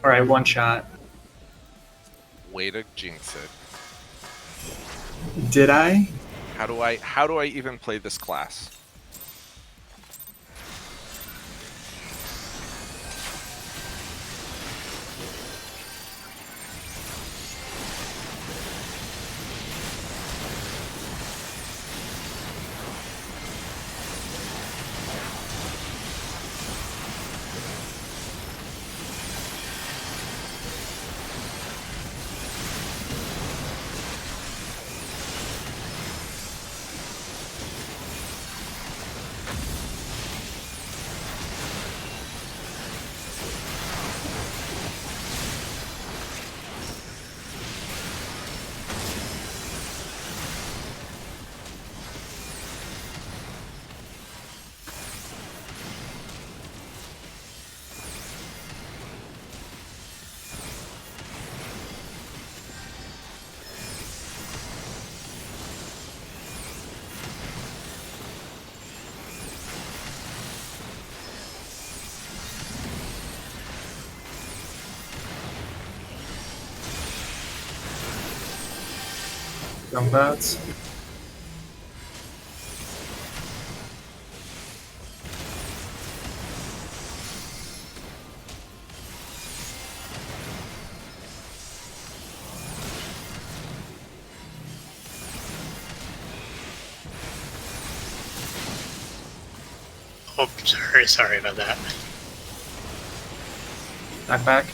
Alright, one shot. Way to jinx it. Did I? How do I even play this class? Gumbats. Oh, sorry about that. Back.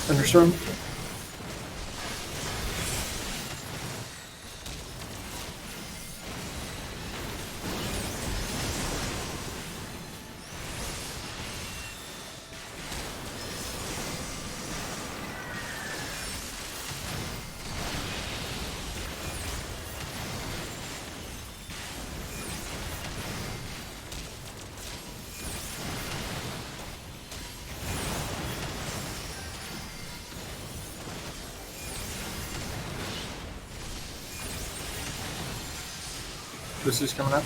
Thunderstorm. Boosters coming up.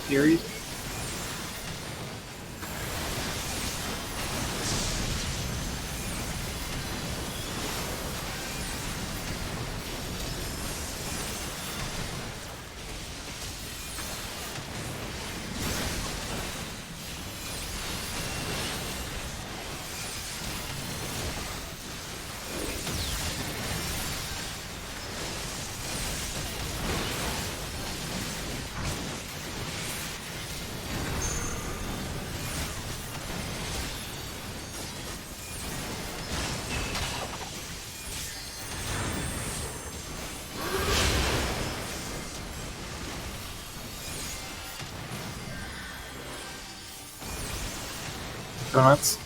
Furies. Donuts.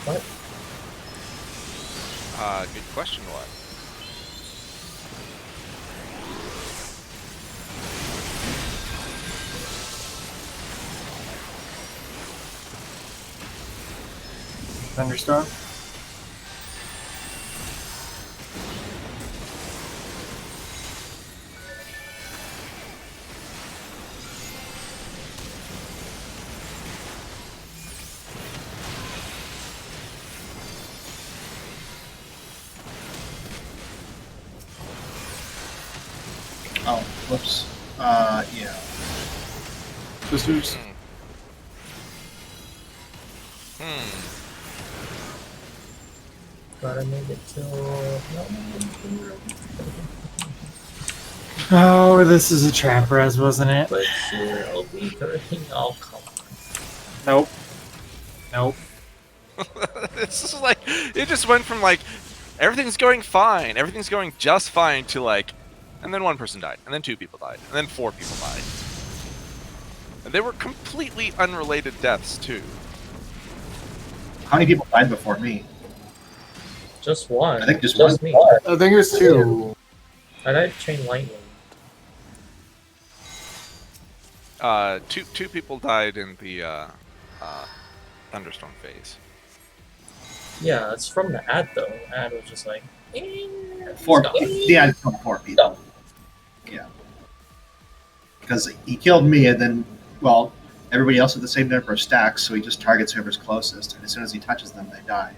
What? Good question. What? Thunderstorm. Oh, whoops. Yeah. Sisters. Gotta make it till. Oh, this is a trap res, wasn't it? But sure, I'll be 30. Oh, come on. Nope. Nope. It's just like it just went from like everything's going fine, everything's going just fine to like, and then one person died, and then 2 people died, and then 4 people died, and they were completely unrelated deaths too. How many people died before me? Just one. I think just one. me. I think it was 2. I died chain lightning. 2 people died in the thunderstorm phase. Yeah, it's from the ad though. Ad was just like. Four. stop. Yeah, it's from 4 people. Yeah. Because he killed me, and then, well, everybody else had the same number of stacks, so he just targets whoever's closest, and as soon as he touches them, they die.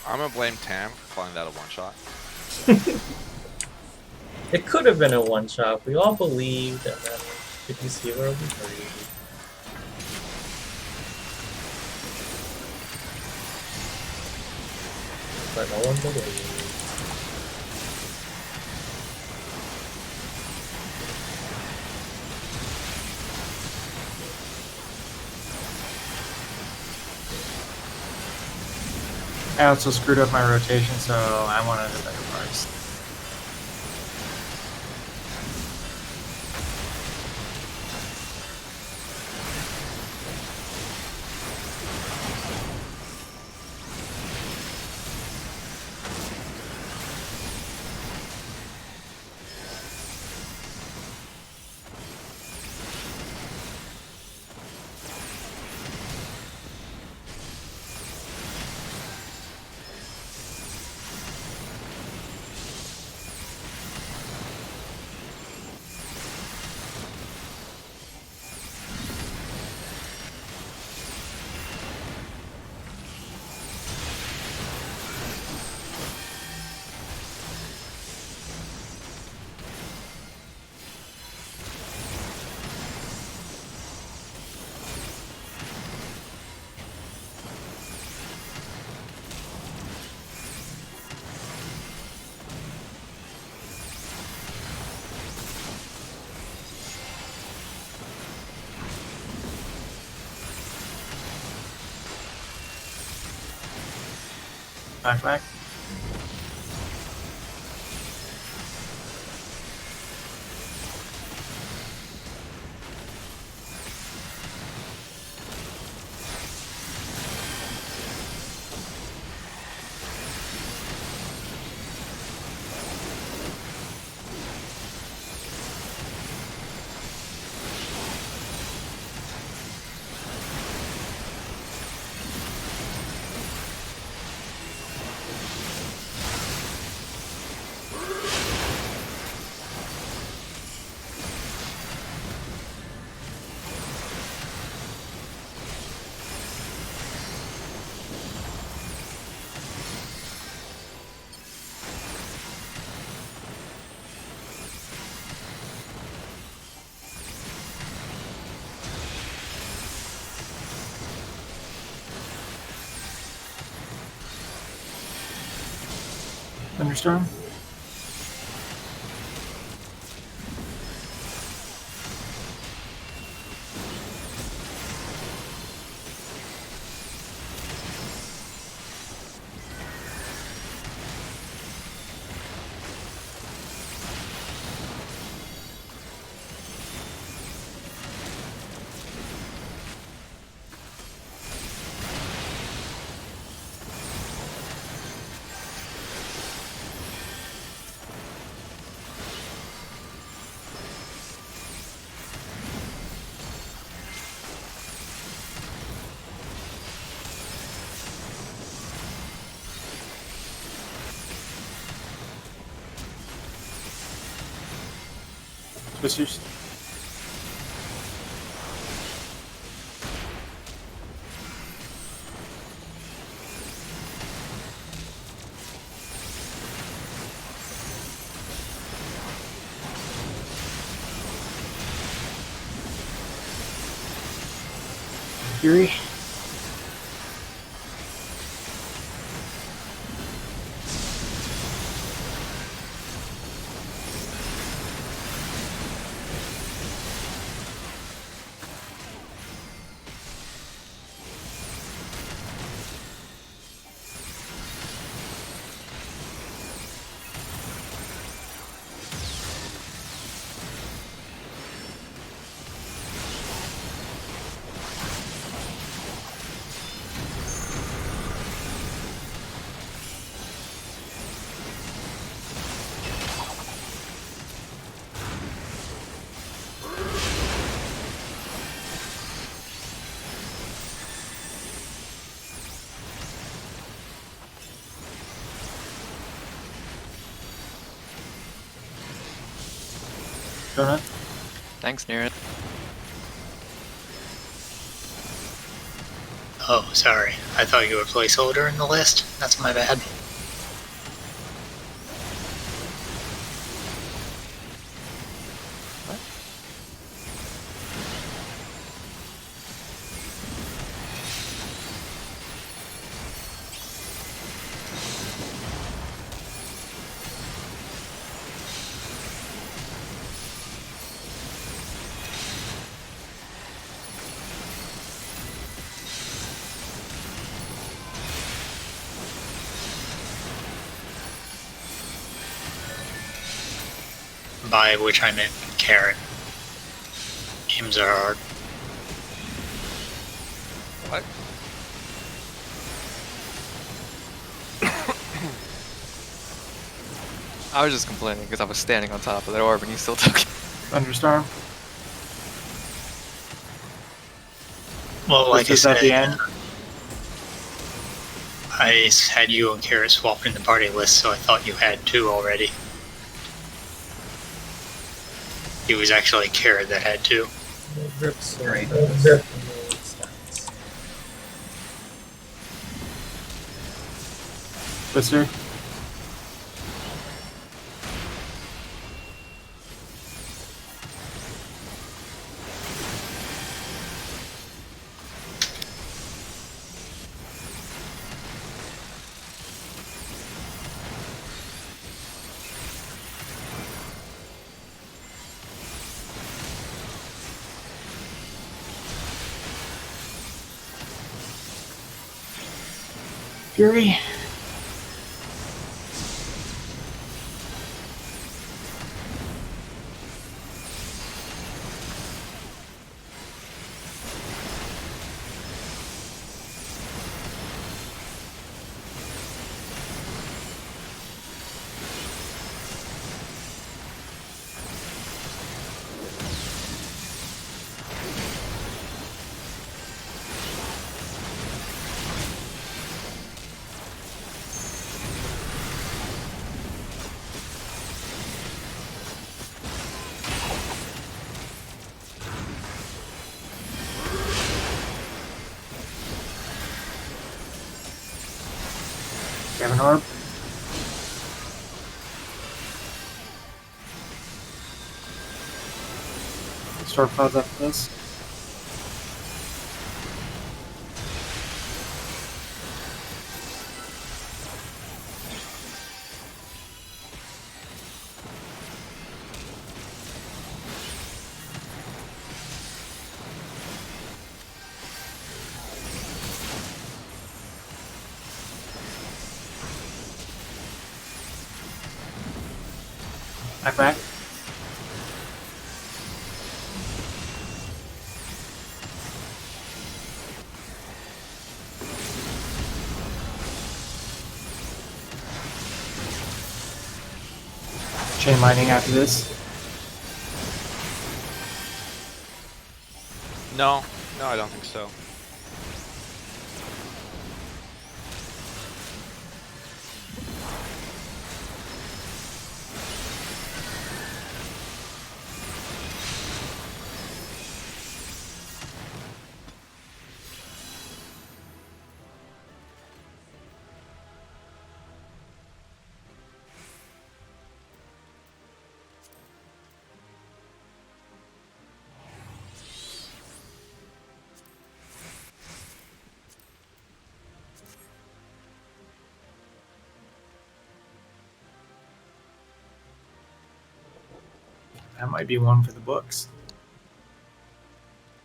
I'm gonna blame Tam for calling that a one-shot. It could have been a one shot. We all believed, and then did you see where we believed? But no one believed. I also screwed up my rotation, so I wanted a better price. Back. Thunderstorm. Twisters. Fury. Donut. Thanks, Near. Oh, sorry. I thought you were placeholder in the list. That's my bad. By which I meant carrot. Games are hard. What? I was just complaining because I was standing on top of that orb and you still took it. Thunderstorm. Well, like I Twisters at the said, end. I had you and carrot swapped in the party list, so I thought you had two already. It was actually carrot that had two. Rips Great. stats. Twister. Fury. Kevin Orb. Storm Clouds after this. Back. Chain lightning after this. No, no, I don't think so. That might be one for the books.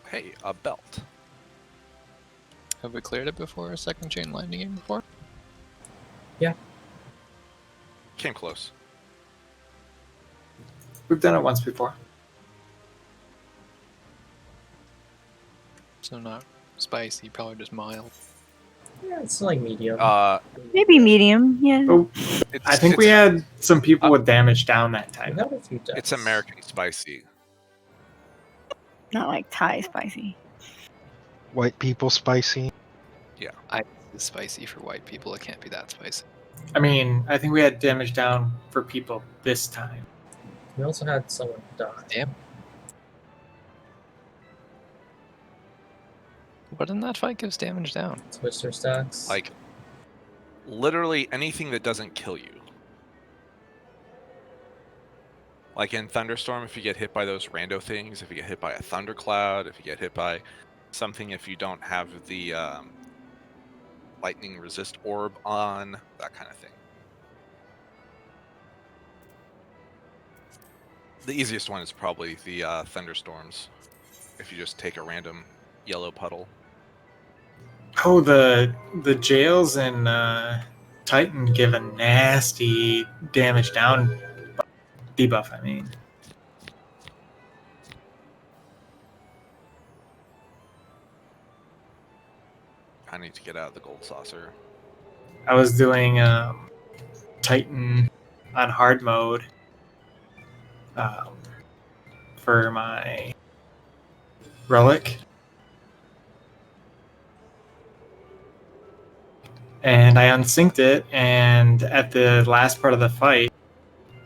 Hey, a belt. Have we cleared it before a second chain lightning game before? Came close. We've done it once before. So not spicy, probably just mild. Yeah, it's like medium. Maybe medium, yeah. Oh, It's, I think we it's- had some people with damage down that We time. have a few deaths. It's American spicy. Not like Thai spicy. White people spicy. It's spicy for white people. It can't be that spicy. I mean, I think we had damage down for people this time. We also had someone die. Damn. What in that fight gives damage down? Twister stacks. Like, literally anything that doesn't kill you. Like in Thunderstorm, if you get hit by those rando things, if you get hit by a thundercloud, if you get hit by something, if you don't have the lightning resist orb on, that kind of thing. The easiest one is probably the thunderstorms. If you just take a random yellow puddle. Oh, the jails in Titan give a nasty damage down debuff. I mean, I need to get out of the gold saucer. I was doing Titan on hard mode for my relic, and I unsynced it. And at the last part of the fight,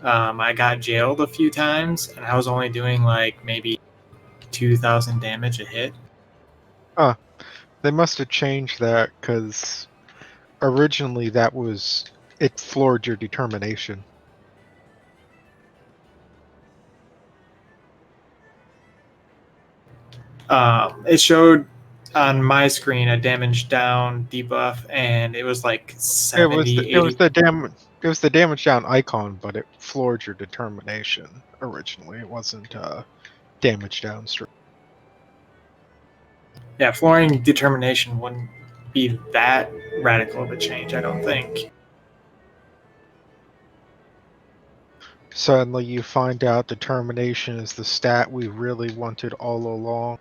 I got jailed a few times, and I was only doing like maybe 2,000 damage a hit. They must have changed that because originally it floored your determination. It showed on my screen a damage down debuff, and it was like 70, It was the damage down icon, but it floored your determination originally. It wasn't damage down straight. Yeah, flooring determination wouldn't be that radical of a change, I don't think. Suddenly you find out determination is the stat we really wanted all along.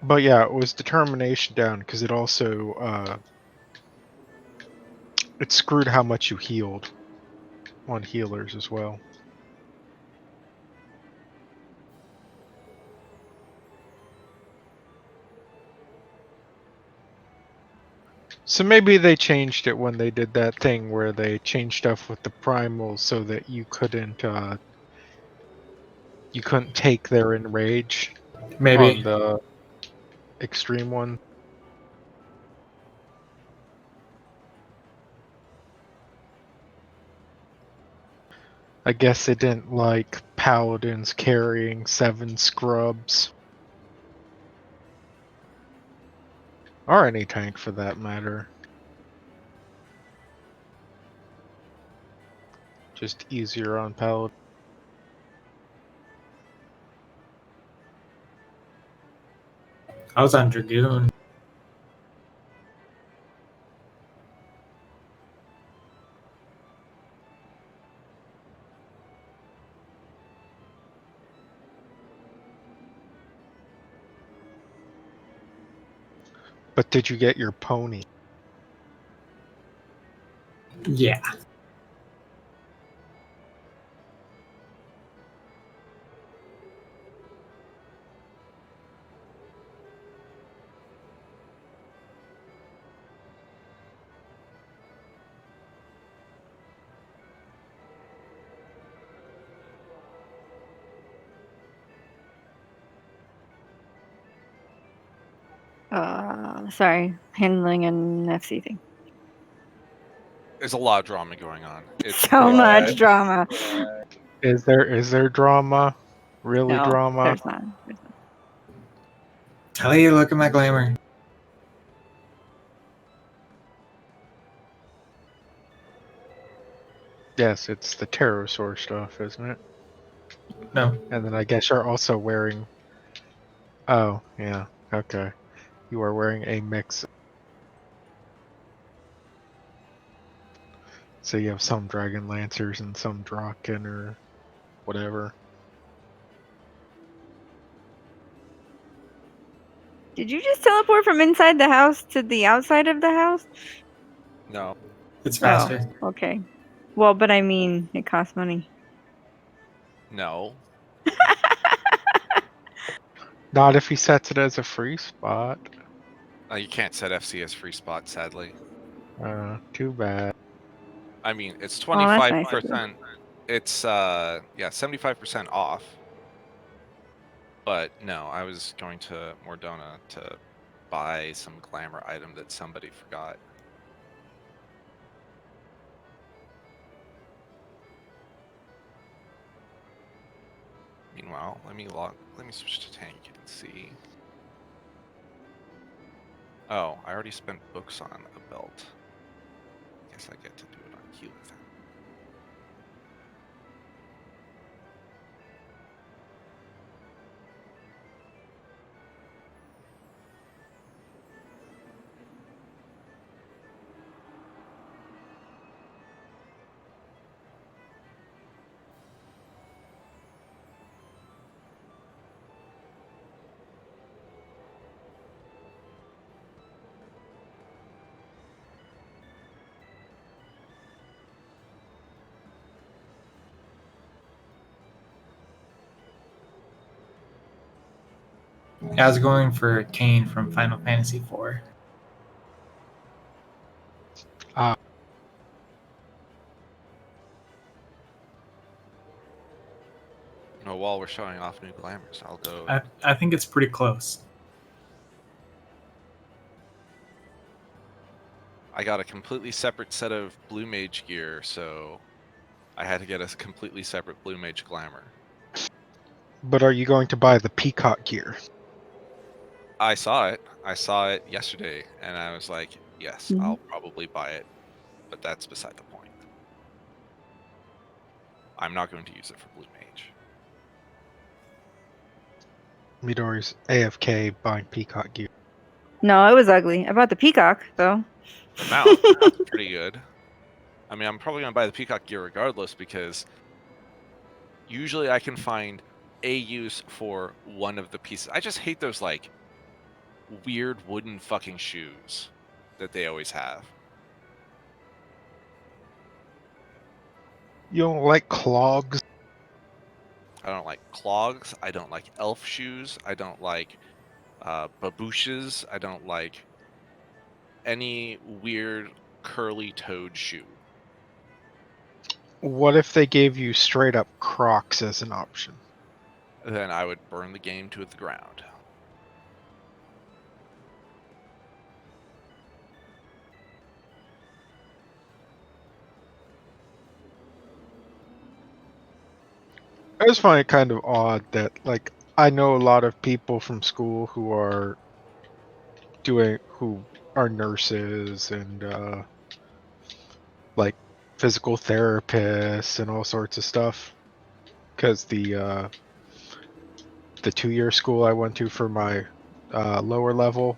But yeah, it was determination down because it also it screwed how much you healed on healers as well. So maybe they changed it when they did that thing where they changed stuff with the primals so that you couldn't take their enrage Maybe. on the extreme one. I guess they didn't like paladins carrying 7 scrubs. Or any tank for that matter. Just easier on paladin. I was on Dragoon. But did you get your pony? Yeah. Sorry, handling an FC thing. There's a lot of drama going on. It's So much drama. Is there drama? Really, No, drama? there's not. There's not. Tell you, look at my glamour. Yes, it's the pterosaur stuff, isn't it? No, And then I guess you're also wearing. Oh, yeah. Okay. You are wearing a mix. So you have some Dragon Lancers and some Draken or whatever. Did you just teleport from inside the house to the outside of the house? No. it's faster. Oh, okay. Well, but I mean, it costs money. No. Not if he sets it as a free spot. You can't set FC as free spot, sadly. Too bad. I mean, it's Oh, that's 25%. nice. It's 75% off. But no, I was going to Mordona to buy some glamour item that somebody forgot. Meanwhile, let me switch to tank and see. Oh, I already spent books on a belt. Guess I get to do it on healer then. I was going for Kane from Final Fantasy IV. While we're showing off new glamours, I'll go. I think it's pretty close. I got a completely separate set of blue mage gear, so I had to get a completely separate blue mage glamour. But are you going to buy the peacock gear? I saw it. I saw it yesterday, and I was like, yes, Mhm. I'll probably buy it. But that's beside the point. I'm not going to use it for blue mage. Midori's AFK buying peacock gear. No, it was ugly. I bought the peacock though. The mount is pretty good. I mean, I'm probably going to buy the peacock gear regardless because usually I can find a use for one of the pieces. I just hate those, like, weird wooden fucking shoes that they always have. You don't like clogs? I don't like clogs. I don't like elf shoes. I don't like babooshes. I don't like any weird curly-toed shoe. What if they gave you straight up Crocs as an option? Then I would burn the game to the ground. I just find it kind of odd that, like, I know a lot of people from school who are nurses and like physical therapists and all sorts of stuff. Because the 2-year school I went to for my lower level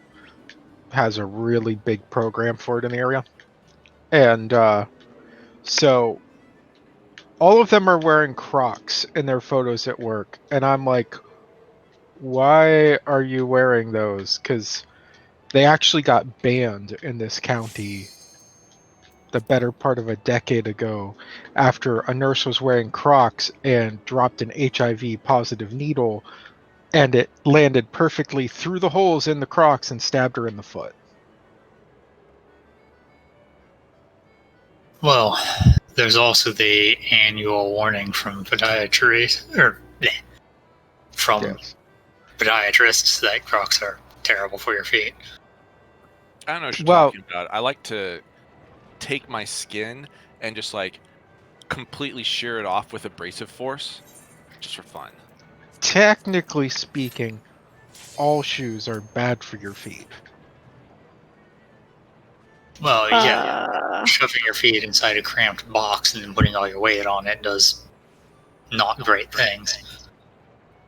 has a really big program for it in the area, and so all of them are wearing Crocs in their photos at work, and I'm like, why are you wearing those? Because they actually got banned in this county the better part of a decade ago after a nurse was wearing Crocs and dropped an HIV positive needle, and it landed perfectly through the holes in the Crocs and stabbed her in the foot. Well, there's also the annual warning from Yes. podiatrists that Crocs are terrible for your feet. I don't know what you're Well- talking about. I like to take my skin and just, like, completely shear it off with abrasive force, just for fun. technically speaking, all shoes are bad for your feet. Well, yeah. Uh, Shoving your feet inside a cramped box and then putting all your weight on it does not great things.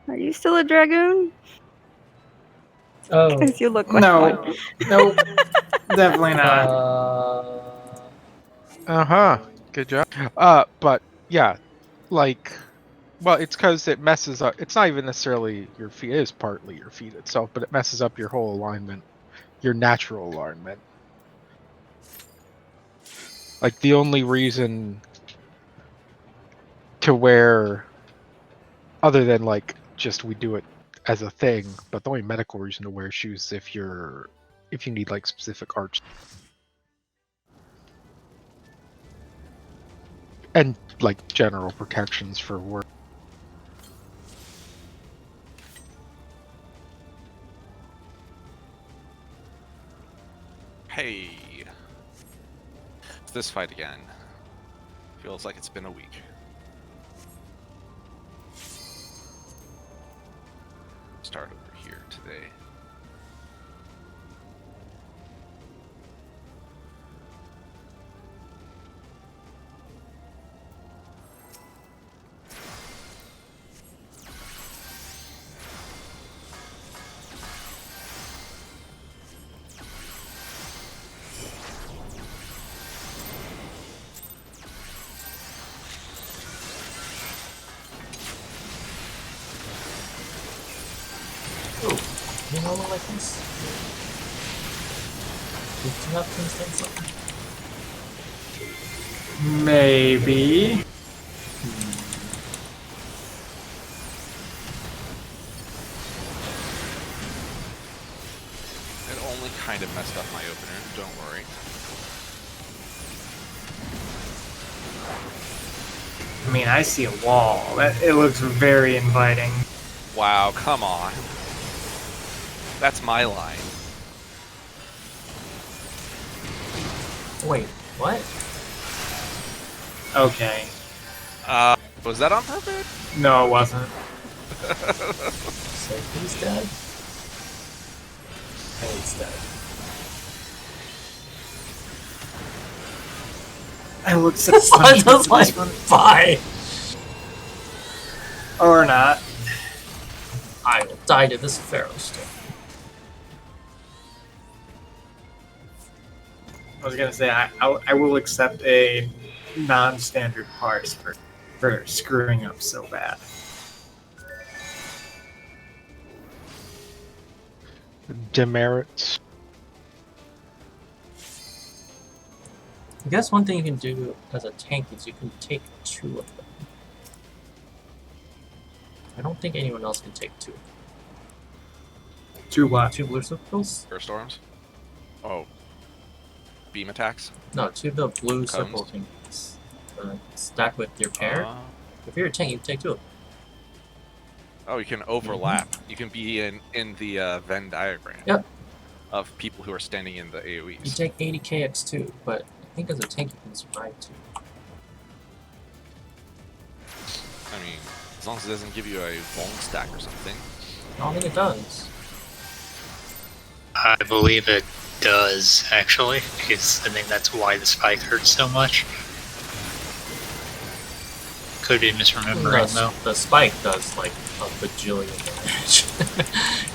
are you still a dragoon? Oh. Because you look like No, one. nope, definitely not. Uh-huh. Good job. But yeah, like, well, it's because it messes up. It's not even necessarily your feet. It is partly your feet itself, but it messes up your whole alignment, your natural alignment. Like, the only reason to wear, other than like just we do it as a thing, but the only medical reason to wear shoes is if you need like specific arch and like general protections for work. Hey. It's this fight again. Feels like it's been a week. Start over here today. You know, like this. Did you have things like that? Maybe. It only kind of messed up my opener, don't worry. I mean, I see a wall. It looks very inviting. Wow, come on. That's my line. Wait, what? Okay. Was that on purpose? No, it wasn't. So he's dead? Oh, he's dead. I looked so This one just like, bye! Or not. I will die to this Pharaoh stone. I was gonna say I will accept a non-standard parse for screwing up so bad. Demerits. I guess one thing you can do as a tank is you can take 2 of them. I don't think anyone else can take 2. To what? 2 blue circles? Air storms? Oh. Beam attacks? No, 2 of the blue Cones? circle things. Stack with your pair. If you're a tank, you can take 2 of them. Oh, you can overlap. You can be in the Venn diagram. Yep. Of people who are standing in the You AoEs. take 80 KX2, but I think as a tank you can survive 2. I mean, as long as it doesn't give you a bone stack or something. I don't think it does. I believe it does, actually, because I think that's why the spike hurts so much. Could be misremembering, though. The spike does like a bajillion damage.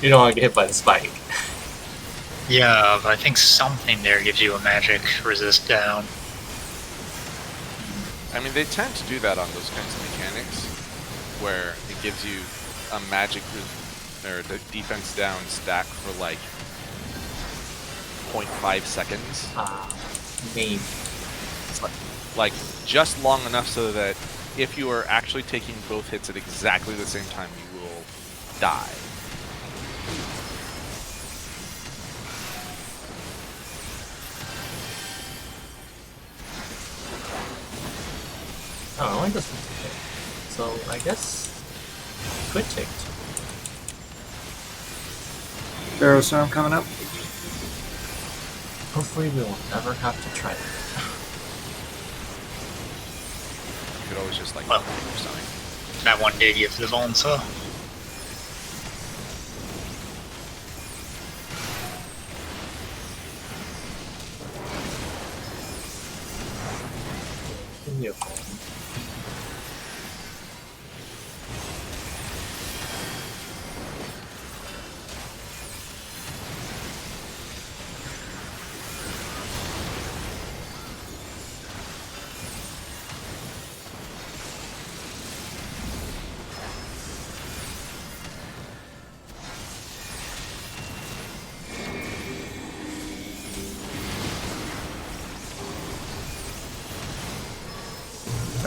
You don't want to get hit by the spike. Yeah, but I think something there gives you a magic resist down. I mean, they tend to do that on those kinds of mechanics, where it gives you a magic or the defense down stack for like 0.5 seconds. Maybe. Like just long enough so that if you are actually taking both hits at exactly the same time, you will die. Oh, I like this one. So I guess could take 2. Pharaoh Storm coming up. Hopefully we will never have to try that. You could always just like Well, something. that one did give the Volunsaw.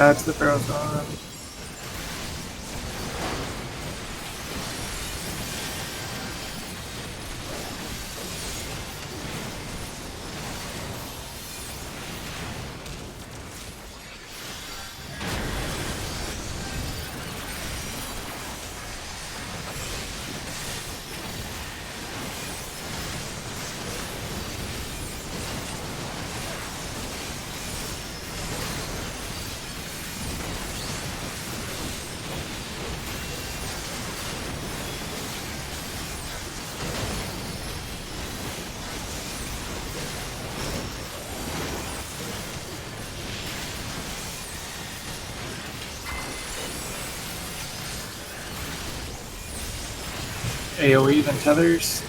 That's the Pharaoh's on. AoE then tethers.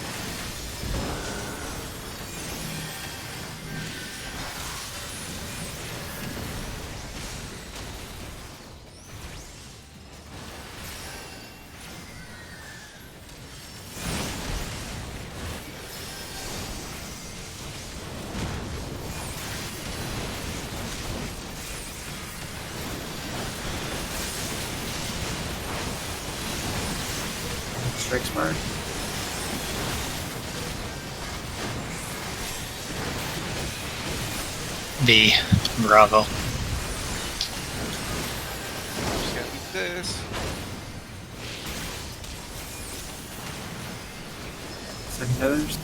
Strike smart. B. Bravo. Just gotta beat this. Second tethers.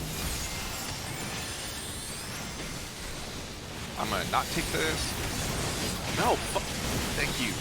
I'm gonna not take this. No, thank you.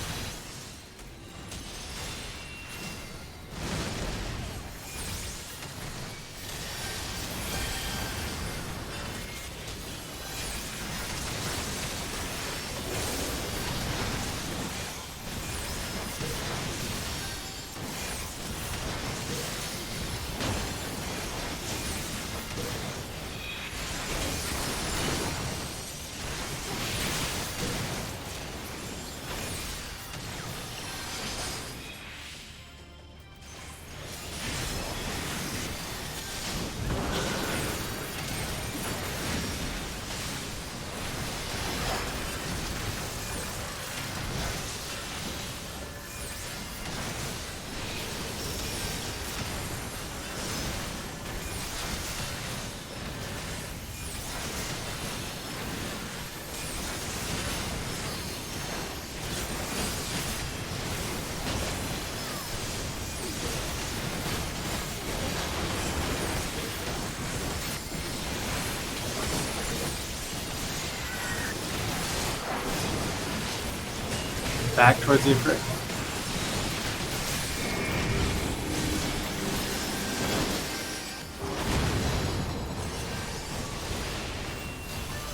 Back towards the Ifrit.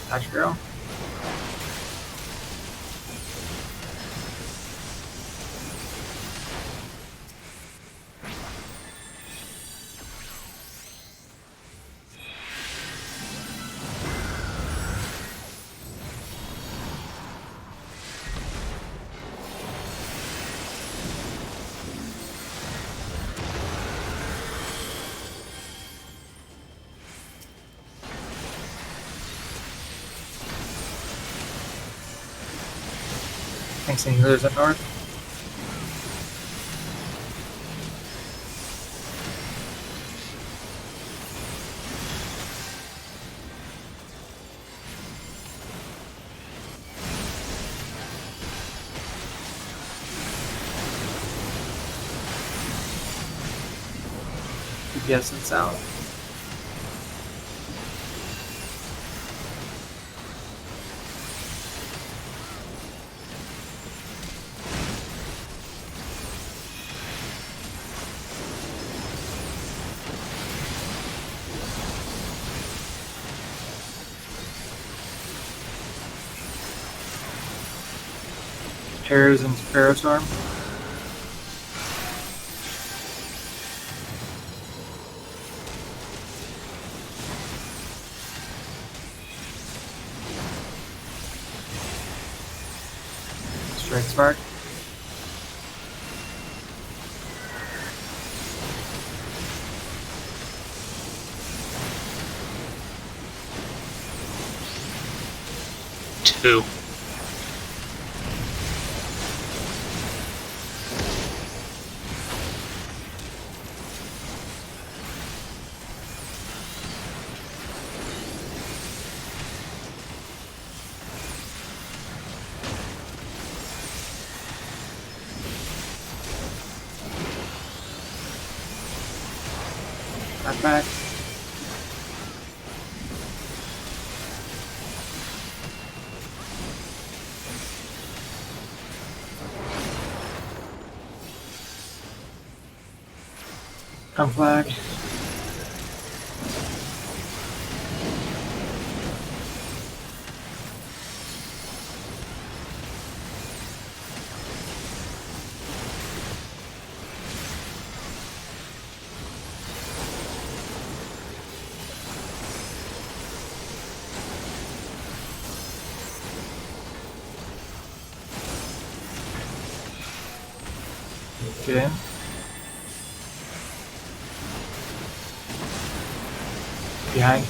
Touch girl. Thanks, any healers up north. DPS and south. Terrors and Ferrostorm. Strike Spark. Two. Knock back. Come flag. Get in. Behind.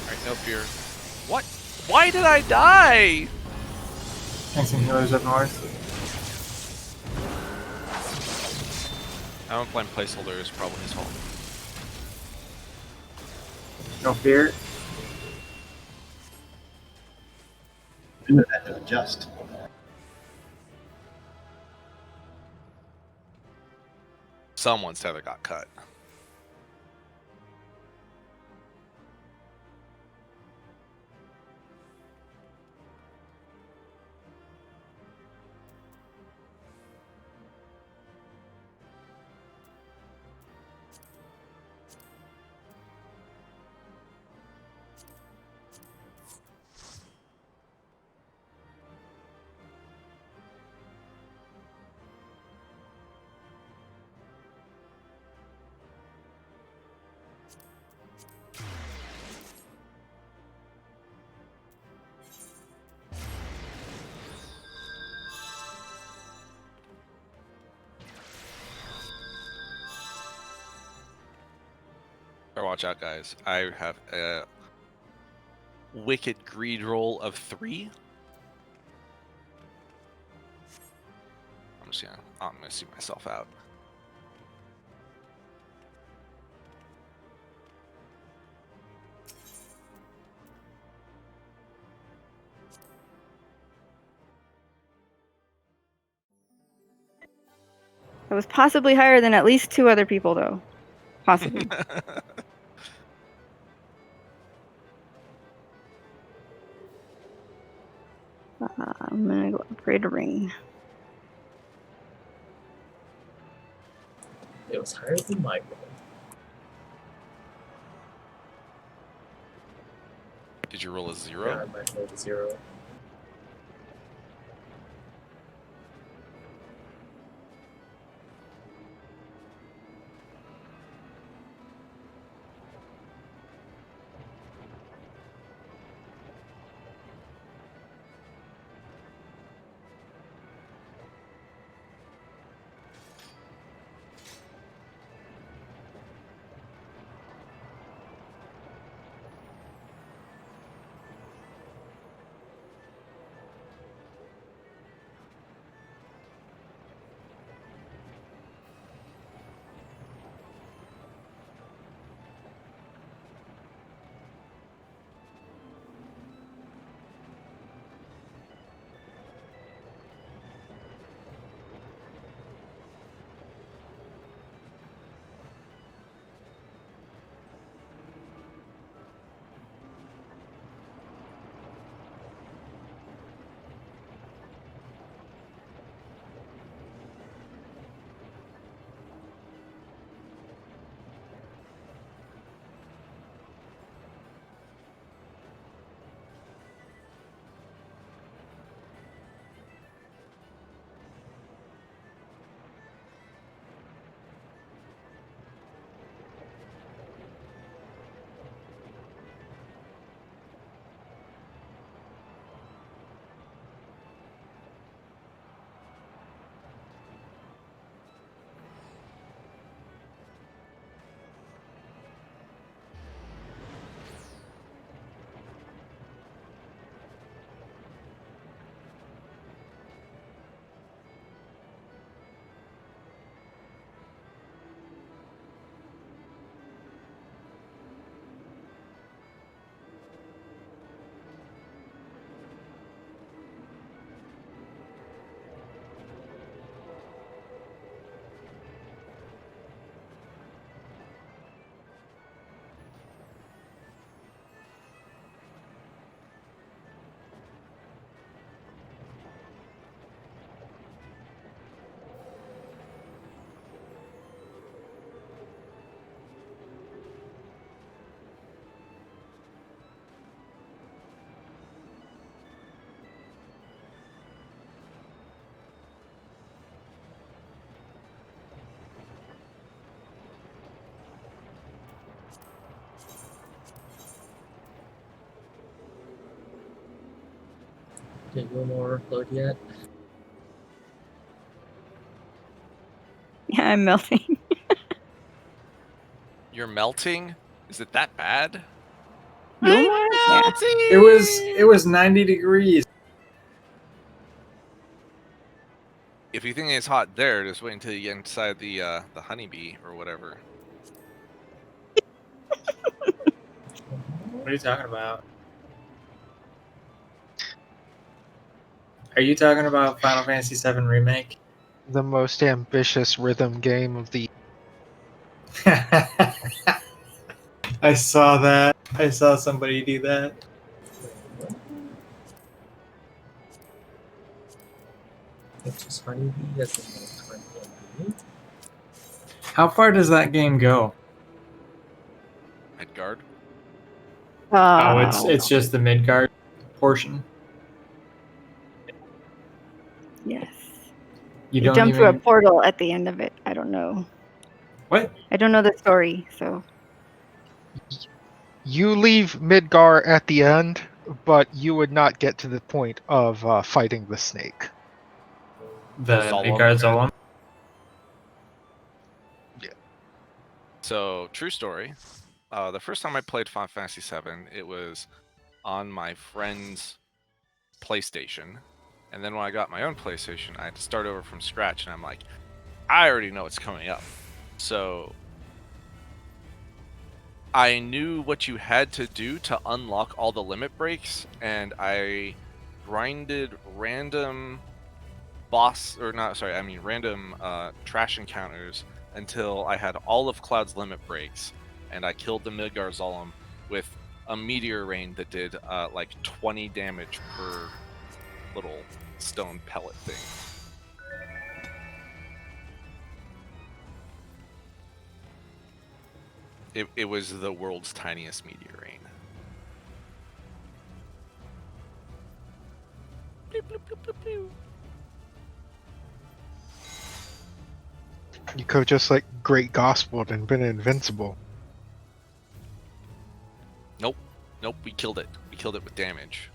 Alright, no fear. What? Why did I die? Thanks and healers up north. I don't blame placeholder, is probably his fault. No fear. Do it had to adjust. Someone's tether got cut. Better watch out, guys. I have a wicked greed roll of 3. I'm gonna see myself out. It was possibly higher than at least 2 other people, though. Possibly. I'm gonna go upgrade a ring. It was higher than my goal. Did you roll a 0? Yeah, I might roll a 0. Did you overload yet? Yeah, I'm melting. You're melting? Is it that bad? Gilmore? Yeah. It was 90 degrees. If you think it's hot there, just wait until you get inside the honeybee or whatever. What are you talking about? Are you talking about Final Fantasy VII Remake? The most ambitious rhythm game of the. I saw that. I saw somebody do that. Which is honeybee as in like honey and bee? How far does that game go? Midgard. Oh, it's just the Midgard portion. Yes. You You don't jump through a even portal at the end of it. I don't know. what? I don't know the story, so. You leave Midgar at the end, but you would not get to the point of fighting the snake. The Zolom. Midgard Zolom. So, true story. The first time I played Final Fantasy VII, it was on my friend's PlayStation. And then when I got my own PlayStation, I had to start over from scratch. And I'm like, I already know what's coming up. So, I knew what you had to do to unlock all the limit breaks. And I grinded random random trash encounters until I had all of Cloud's limit breaks, and I killed the Midgar Zolom with a meteor rain that did like 20 damage per little stone pellet thing. It was the world's tiniest meteor rain. Bloop, bloop, bloop, bloop, bloop. You could have just like great gospeled and been invincible. Nope, we killed it. We killed it with damage.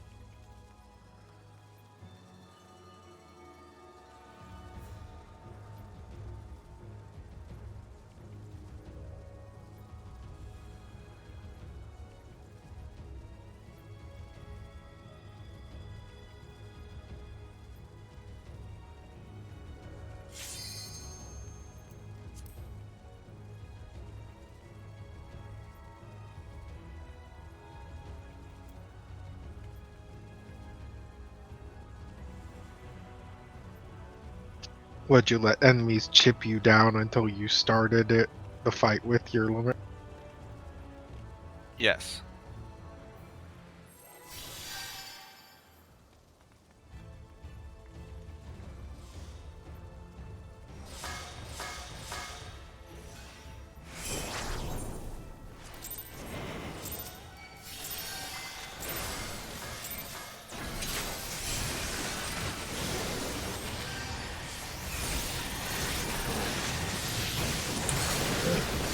Would you let enemies chip you down until you started the fight with your limit? Yes.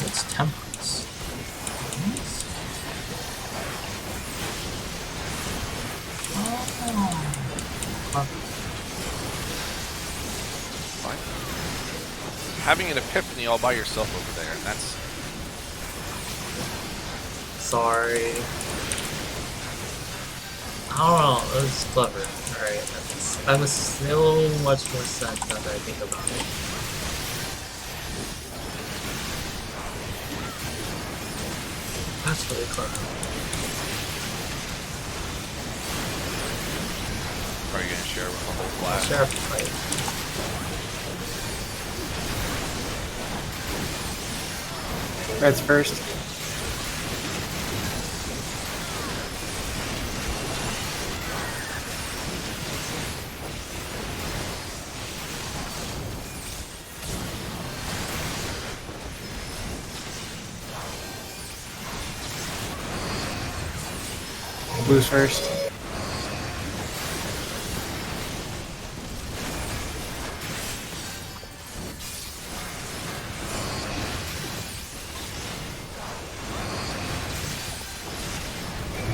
It's temperance. Having an epiphany all by yourself over there, and that's... Sorry. I don't know, it was clever. Alright, that was so much more sense now that I think about it. That's really clever. Are you gonna share with the whole class? Sheriff fight. Red's first. Blue's first.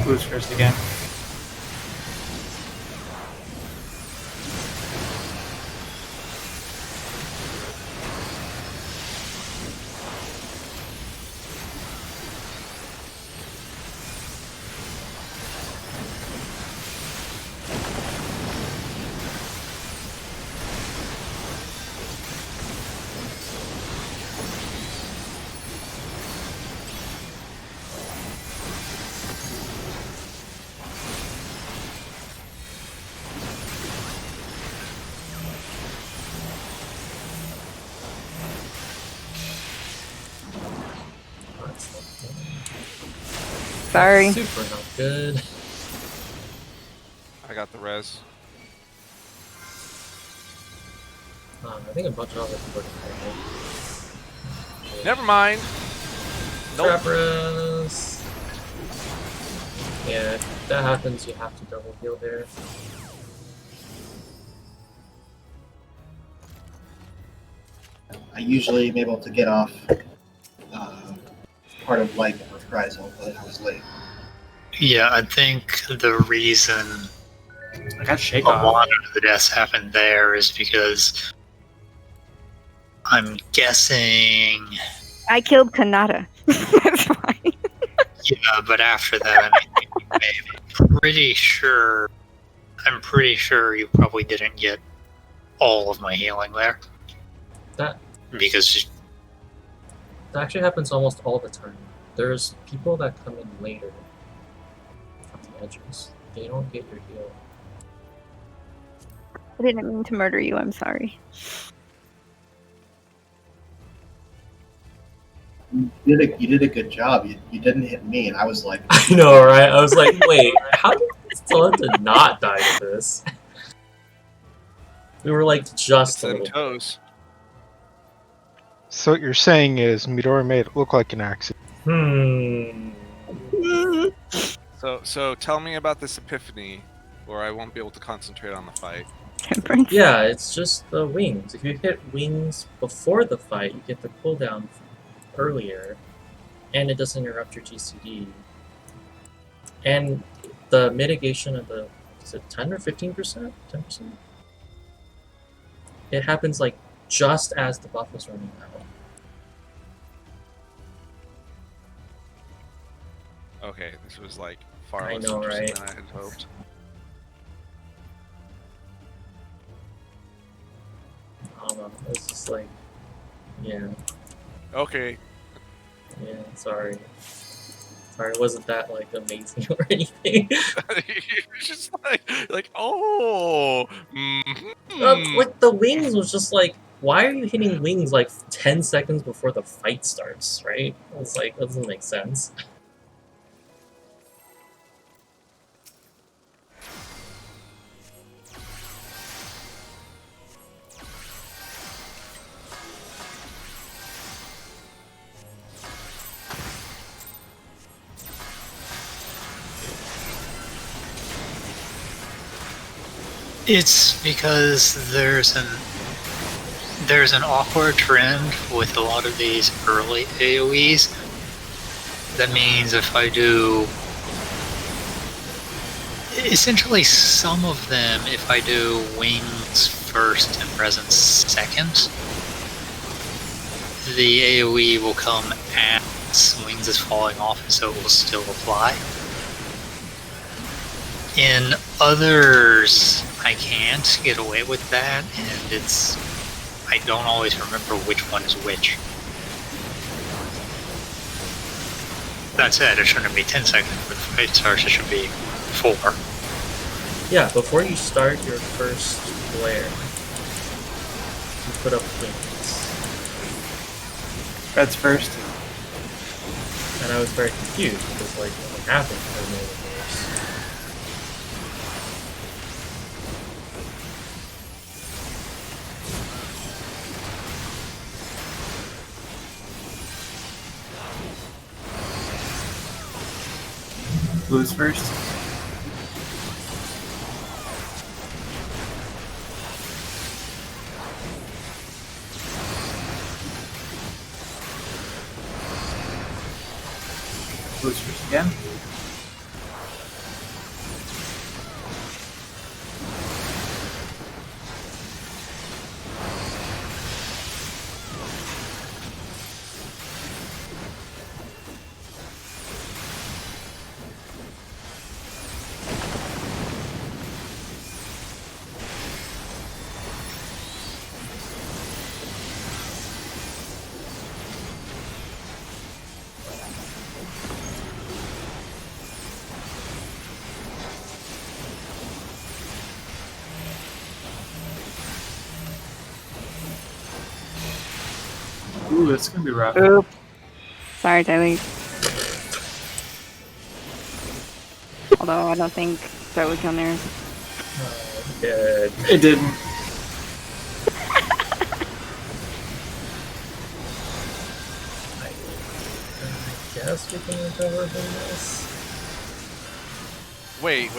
Blue's first again. Sorry. Super not good. I got the res. I think a bunch of other people are Never mind. Nope. Trap res. Yeah, if that happens, you have to double heal there. I usually am able to get off part of life and reprisal, but I was late. Yeah, I think the reason I got shake a off. lot of the deaths happened there is because I'm guessing. I killed Kanata. That's fine. Yeah, but after that, I'm pretty sure you probably didn't get all of my healing there. That Because actually happens almost all the time. There's people that come in later from the edges. They don't get your heal. I didn't mean to murder you. I'm sorry. You did a good job. You didn't hit me, and I was like, I know, right? I was like, wait, how did Stalenta not die to this? We were like just It's a them little. toes. So what you're saying is Midori made it look like an accident. So tell me about this epiphany, or I won't be able to concentrate on the fight. Temperance. Yeah, it's just the wings. If you hit wings before the fight, you get the cooldown earlier, and it doesn't interrupt your GCD. And the mitigation of the, is it 10 or 15%? 10%? It happens like just as the buff is running out. Okay, this was like far I less know, interesting right? than I had hoped. I don't know. It's just like, yeah, Okay. yeah. Sorry, it wasn't that like amazing or anything. You're just like oh. Like the wings was just like, why are you hitting wings like 10 seconds before the fight starts? Right? It's like that doesn't make sense. it's because there's an awkward trend with a lot of these early AoEs. That means if I do essentially some of them, if I do wings first and presence second, the AoE will come as wings is falling off, and so it will still apply. In others, I can't get away with that, and I don't always remember which one is which. That said, it shouldn't be 10 seconds before the fight starts, it should be 4. Yeah, before you start your first flare, you put up wings. Red's first. And I was very confused because, like, what happened? I don't know what it Blue's first. Blue's first again. Ooh, that's gonna be rough. Oop. Sorry, Tylee. though. I don't think that was on there. Oh, good. It didn't. I guess we can recover from this. Wait.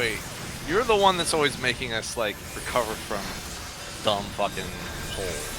You're the one that's always making us, like, recover from dumb fucking holes.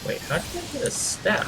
Wait, how did I get a stack?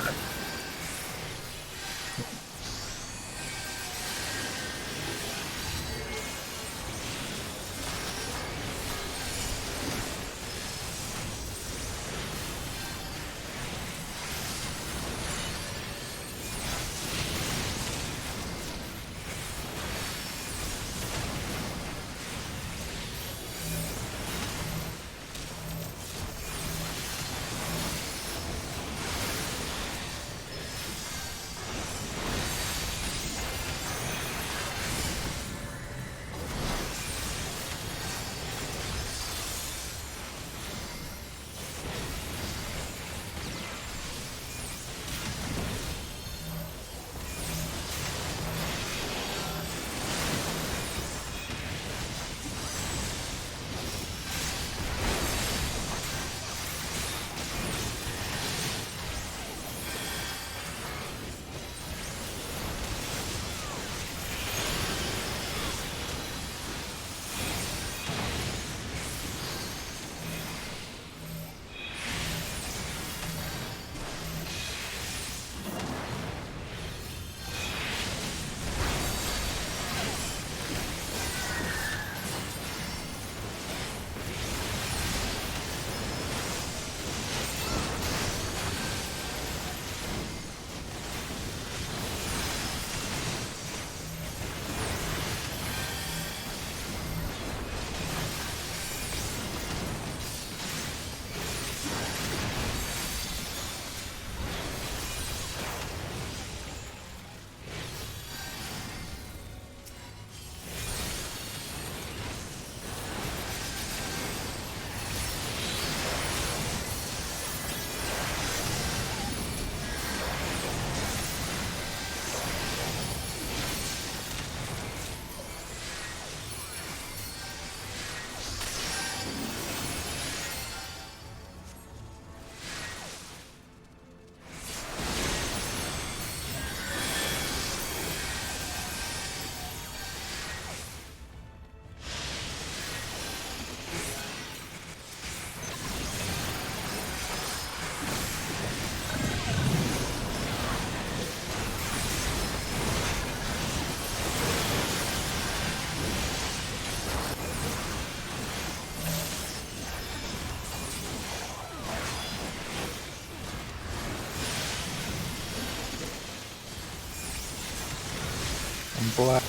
Black.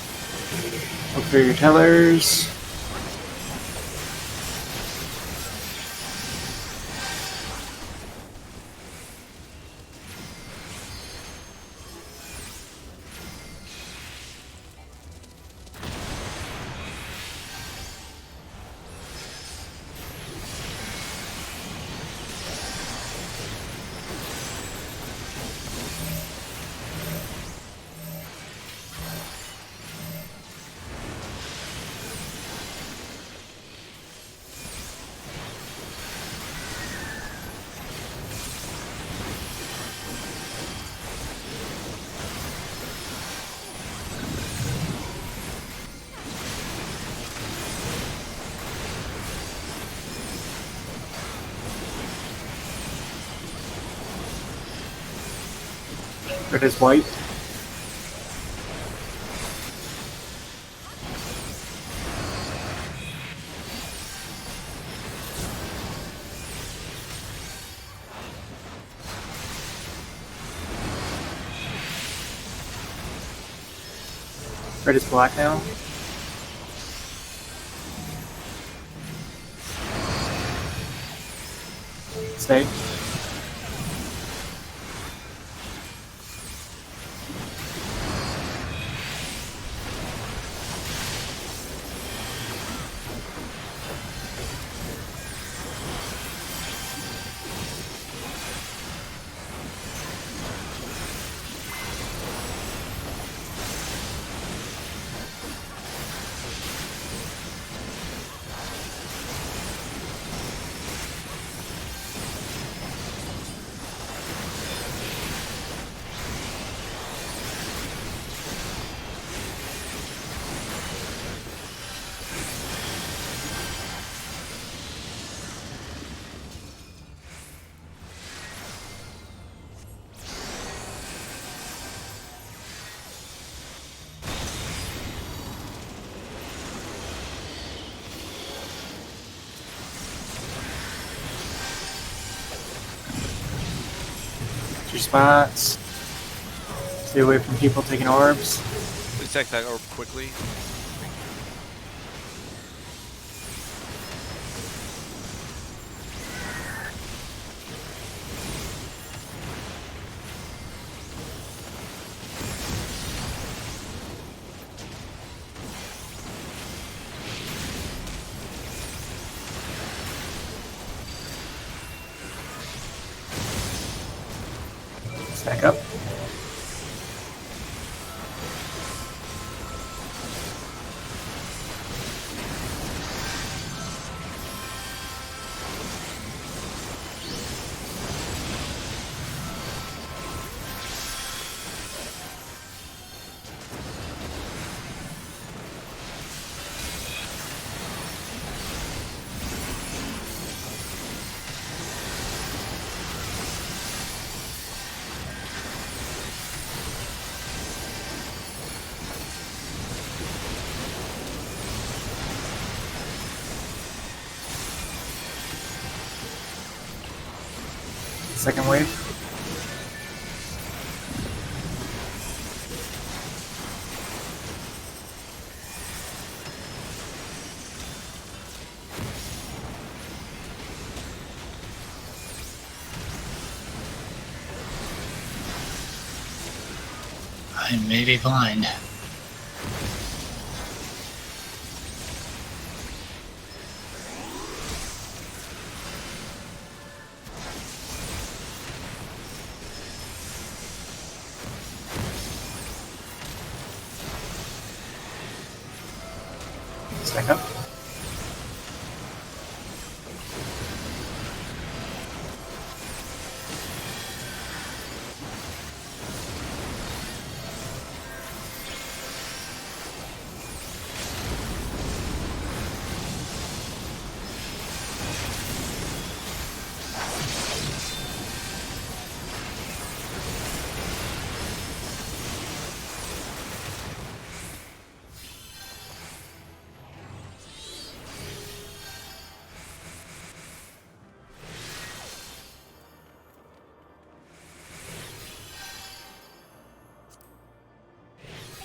Look for your tellers. It is white. Red is black now. Stay. Your spots. Stay away from people taking orbs. Please take that orb quickly. Stack up. Second wave. I may be blind. Stack up.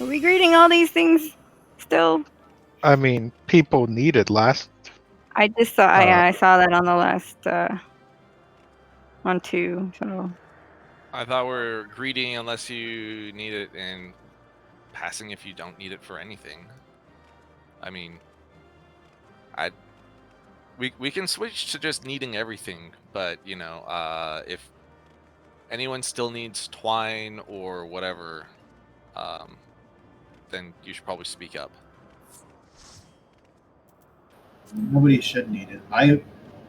Are we greeting all these things still? I mean, people needed last. I just saw. Uh, I saw that on the last one too. So I thought we're greeting unless you need it and passing if you don't need it for anything. I mean, we can switch to just needing everything, but you know, if anyone still needs twine or whatever, then you should probably speak up. Nobody should need it. I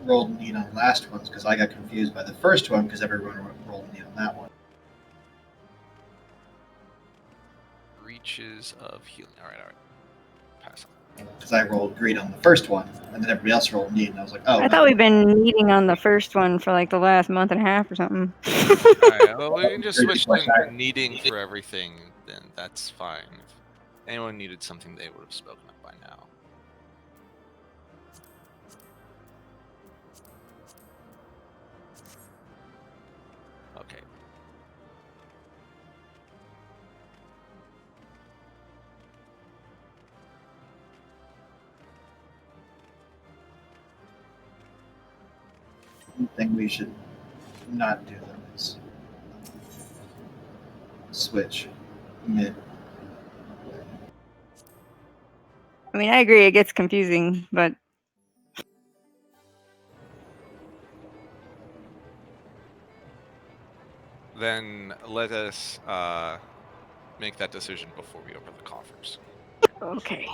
rolled need on the last ones because I got confused by the first one because everyone rolled need on that one. Reaches of healing. All right. Pass on. Because I rolled greed on the first one, and then everybody else rolled need, and I was like, oh. I thought we've been meeting on the first one for like the last month and a half or something. All right, well, we can just switch to needing for everything. Then that's fine. If anyone needed something, they would have spoken up by now. Okay. thing we should not do though is switch mid. I mean, I agree. It gets confusing, but Then let us make that decision before we open the coffers. okay.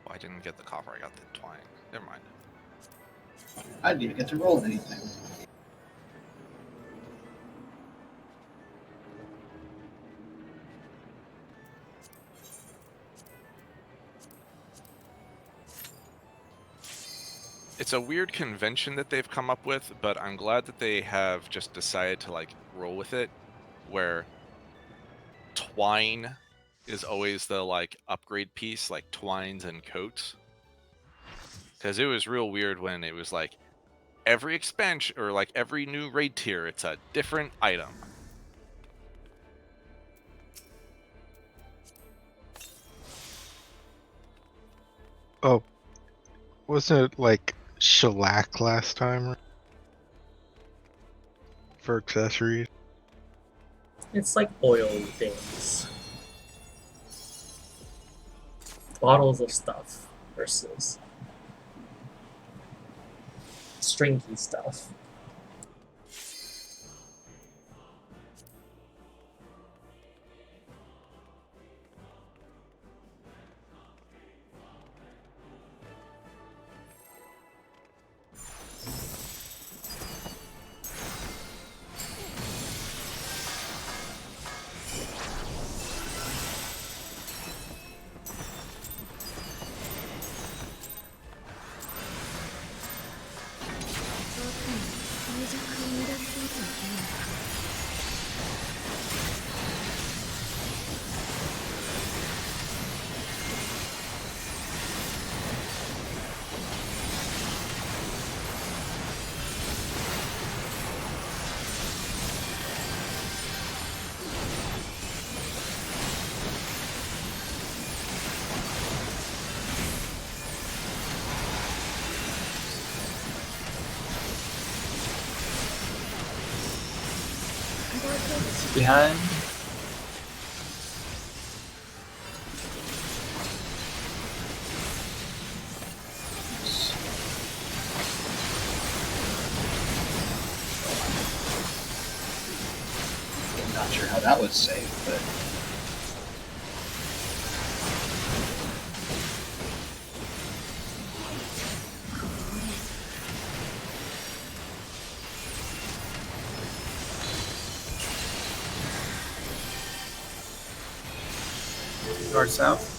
Oh, I didn't get the copper, I got the twine. Never mind. I didn't even get to roll anything. It's a weird convention that they've come up with, but I'm glad that they have just decided to like roll with it, where twine is always the like upgrade piece, like twines and coats. Because it was real weird when it was like every expansion or like every new raid tier, it's a different item. Oh, wasn't it like shellac last time for accessories? It's like oil things. Bottles of stuff versus stringy stuff. Behind. I'm not sure how that was safe, but North south.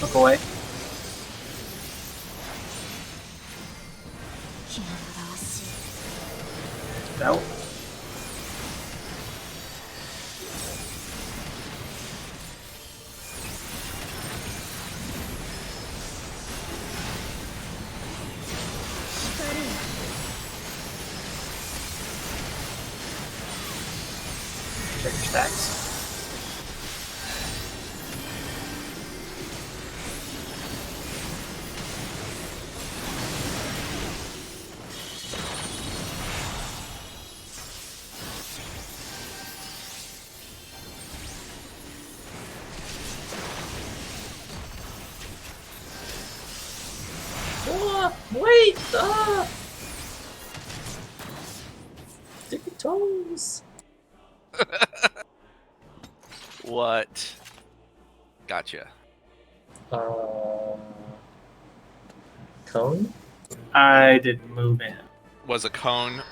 Look away. Out. Check your stacks. Wait! Ah! Sticky toes! What? Gotcha. Cone? I didn't move in. Was a cone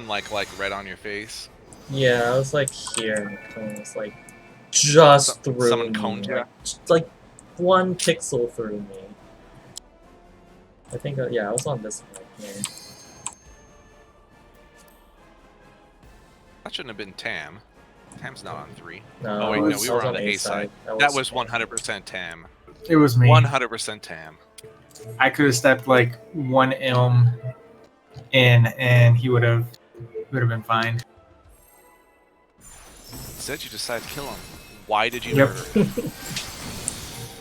like red on your face? Yeah, I was like here, and the cone was like just through Someone me. coned you? Like 1 pixel through me. I think, yeah, I was on this one here. That shouldn't have been Tam. Tam's not on 3. No, Oh wait, no, we I were was on the A side. That was Tam. 100% Tam. It was me. 100% Tam. I could have stepped like 1 ilm in, and he would have been fine. Instead, you decided to kill him. Why did you Yep. murder him?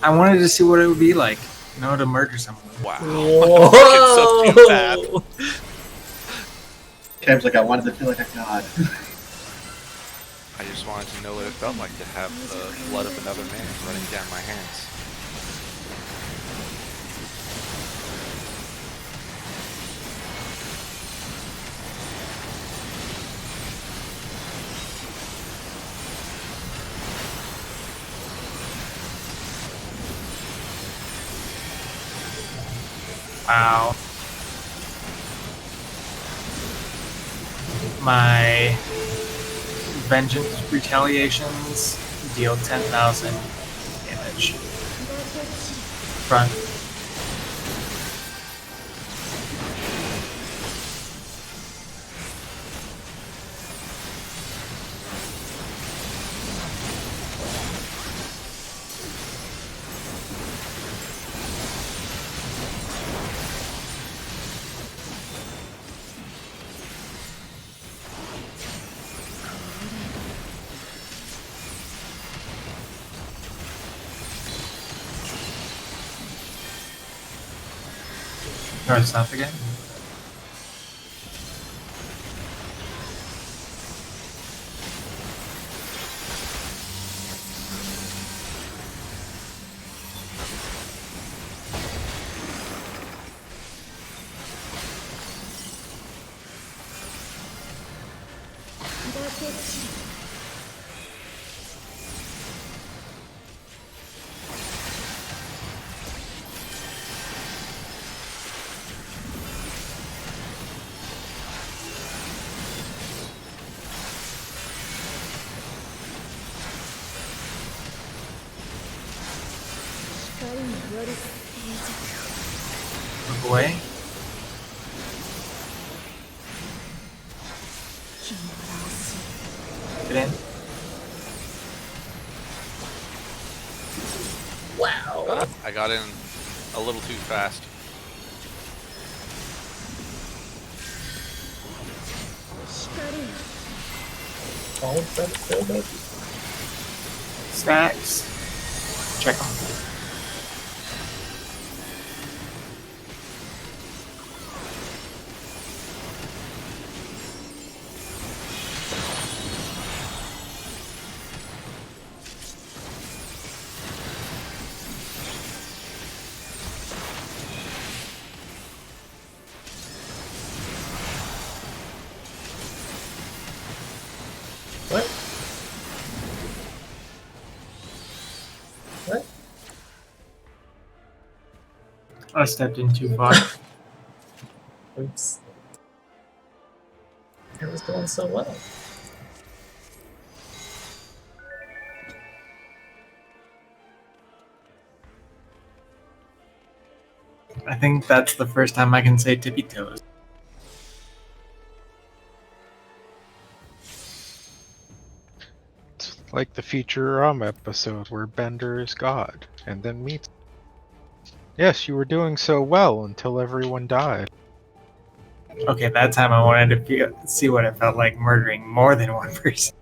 I wanted to see what it would be like, to murder someone. Wow. Whoa! Cam's like, I wanted to feel like a god. I just wanted to know what it felt like to have the blood of another man running down my hands. Wow. My vengeance retaliations deal 10,000 damage. Front. North south again. Move away. Get in. Wow. I got in a little too fast. All that filled up. Stacks. Check them. What? What? I stepped in too far. Oops. It was going so well. I think that's the first time I can say tippy toes. It's like the Futurama episode where Bender is God and then meets. Yes, you were doing so well until everyone died. Okay, that time I wanted to see what it felt like murdering more than one person.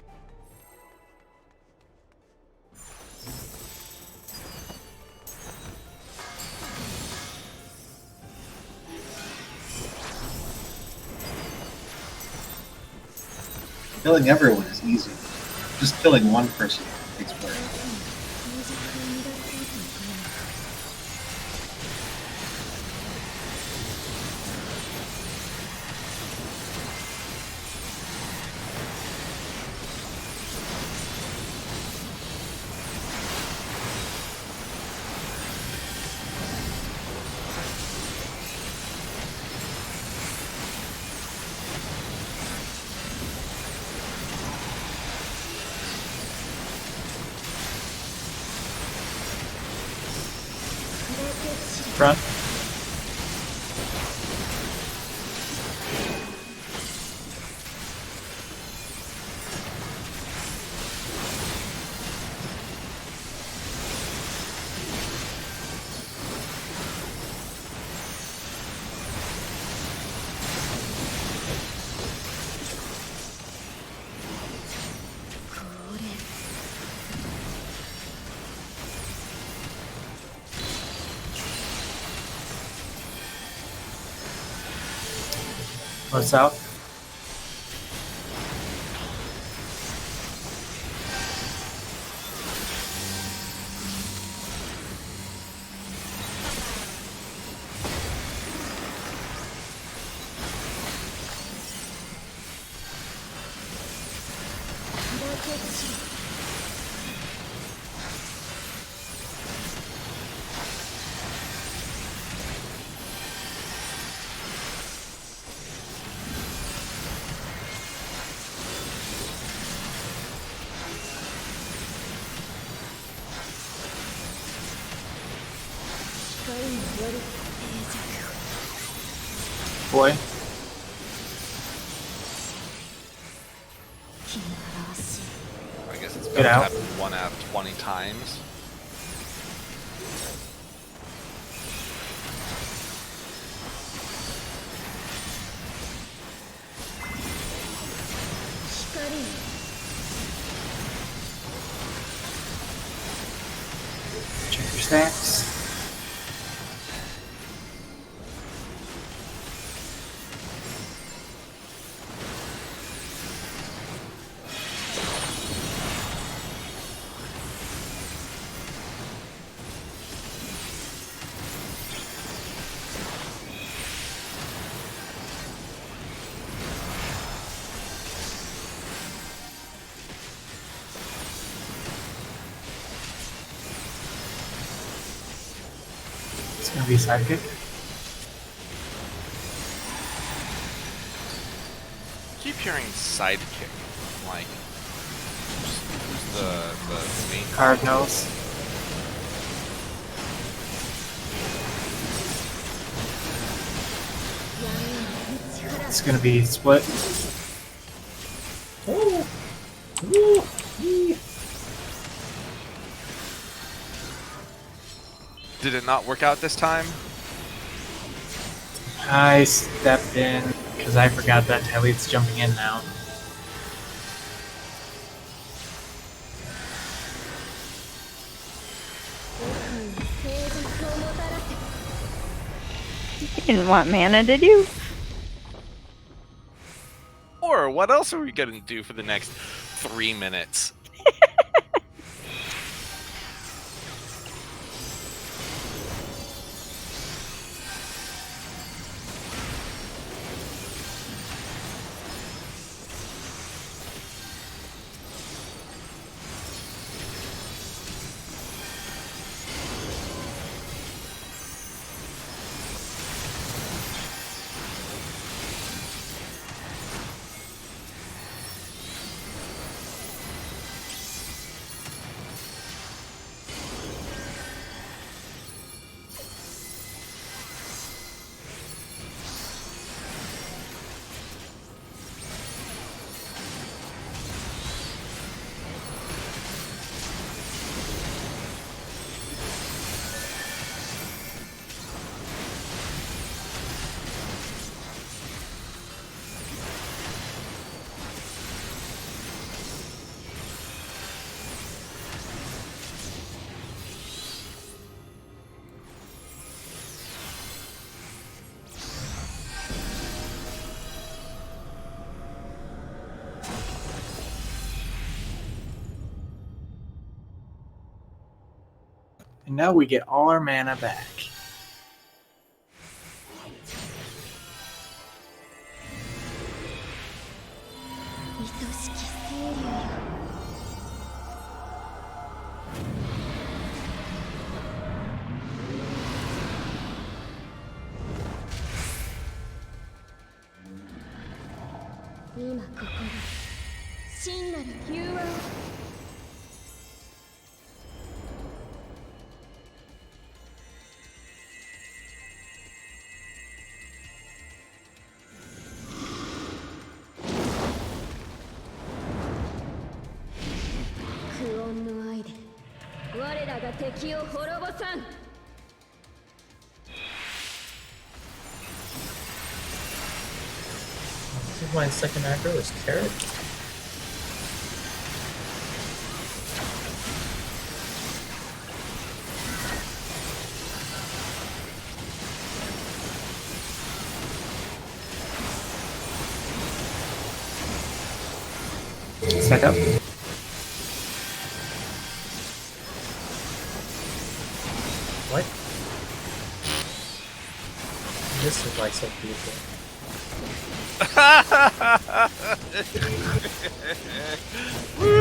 Killing everyone is easy. Just killing one person takes work. front. What's out? Boy. I guess it's Get better to out. happen 1 out of 20 times. Check your stacks. It's gonna be a sidekick. I keep hearing sidekick. Like, who's the main Cardinals. It's gonna be split. Oh! Ooh! Yee. Did it not work out this time? I stepped in because I forgot that Tyleet's jumping in now. You didn't want mana, did you? Or what else are we gonna do for the next 3 minutes? And now we get all our mana back. This is my second aggro is Carrot. Stack up. What? This is like so beautiful.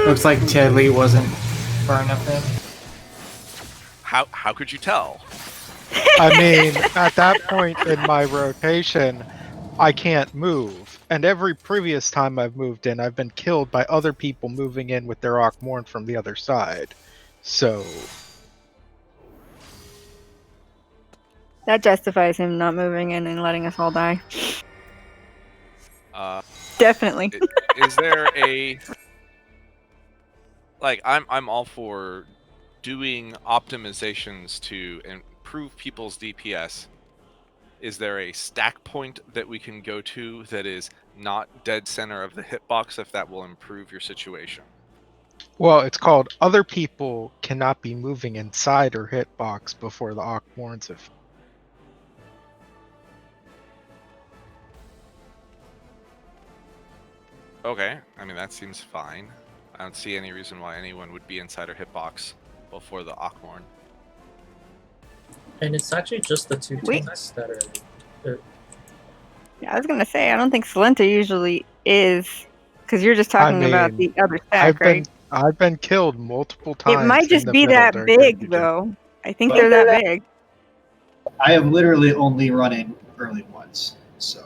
Looks like Ted Lee wasn't far enough in. How could you tell? I mean, at that point in my rotation, I can't move. And every previous time I've moved in, I've been killed by other people moving in with their Akmorn from the other side. So, That justifies him not moving in and letting us all die. Definitely. Is there a like I'm all for doing optimizations to improve people's DPS. Is there a stack point that we can go to that is not dead center of the hitbox if that will improve your situation? well, it's called other people cannot be moving inside or hitbox before the Akmorns have. Okay, I mean that seems fine. I don't see any reason why anyone would be inside or hitbox before the Akmorn. And it's actually just the two Wait. tanks that are. Yeah, I was gonna say I don't think Salenta usually is, because you're just talking about the mean, other stack, right? I've been killed multiple times. It might in just the be middle that during big, Fusion. though. I think they're that big. I have literally only run in early once, so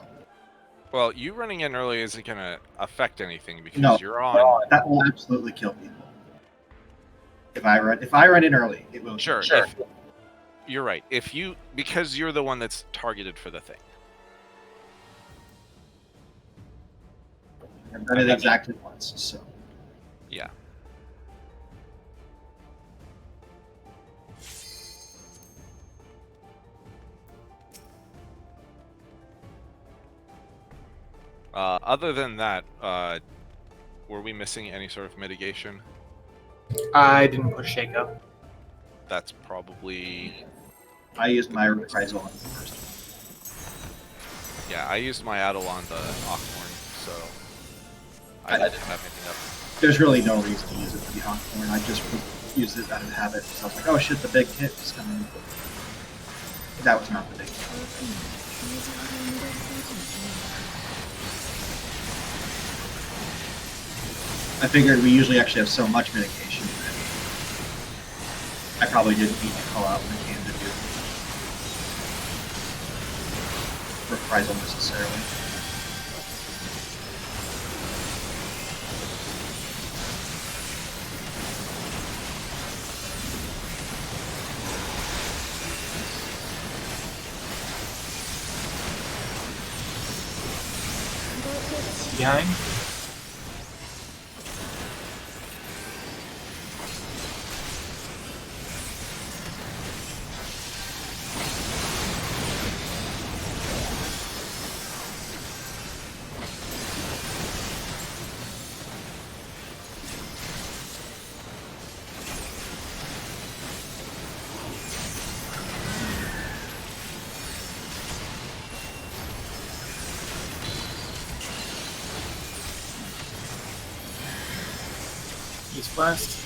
Well, you running in early isn't going to affect anything because no, you're on. that will absolutely kill people. If I run in early, it will. Sure. You're right. Because you're the one that's targeted for the thing. I've done it exactly once, so. Yeah. Other than that, were we missing any sort of mitigation? I didn't push Shake Up. That's probably... I used my reprisal on the first one. Yeah, I used my Adel on the Akmorn, so I didn't have anything up. There's really no reason to use it for the Hawkthorn. I just used it out of habit. So I was like, oh shit, the big hit is coming. That was not the big hit. I figured we usually actually have so much mitigation that I probably didn't need to call out the can to do reprisal necessarily. Behind. East West.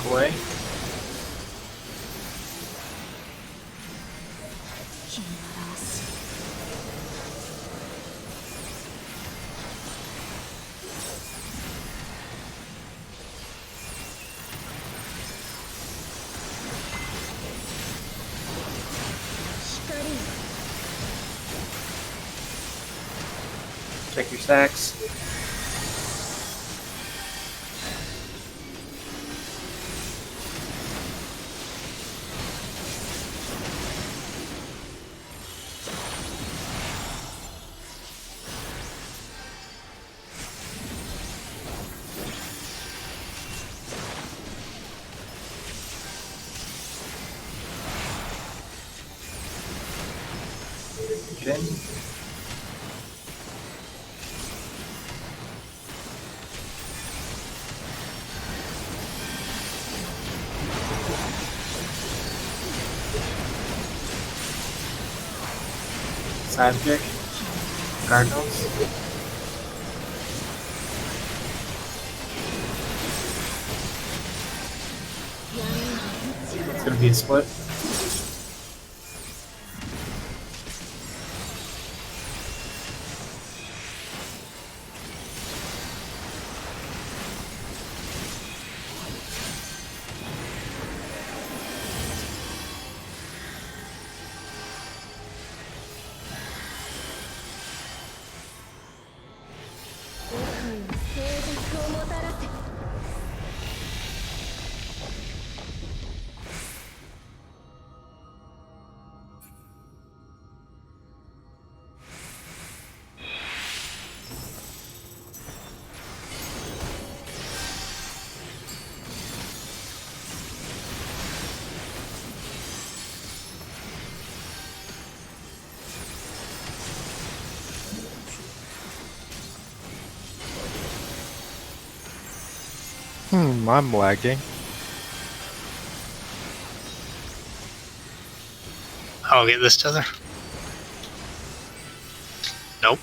Away. Check your stacks. Get in. Sidekick. Cardinals. It's gonna be a split. I'm lagging. I'll get this tether. Nope.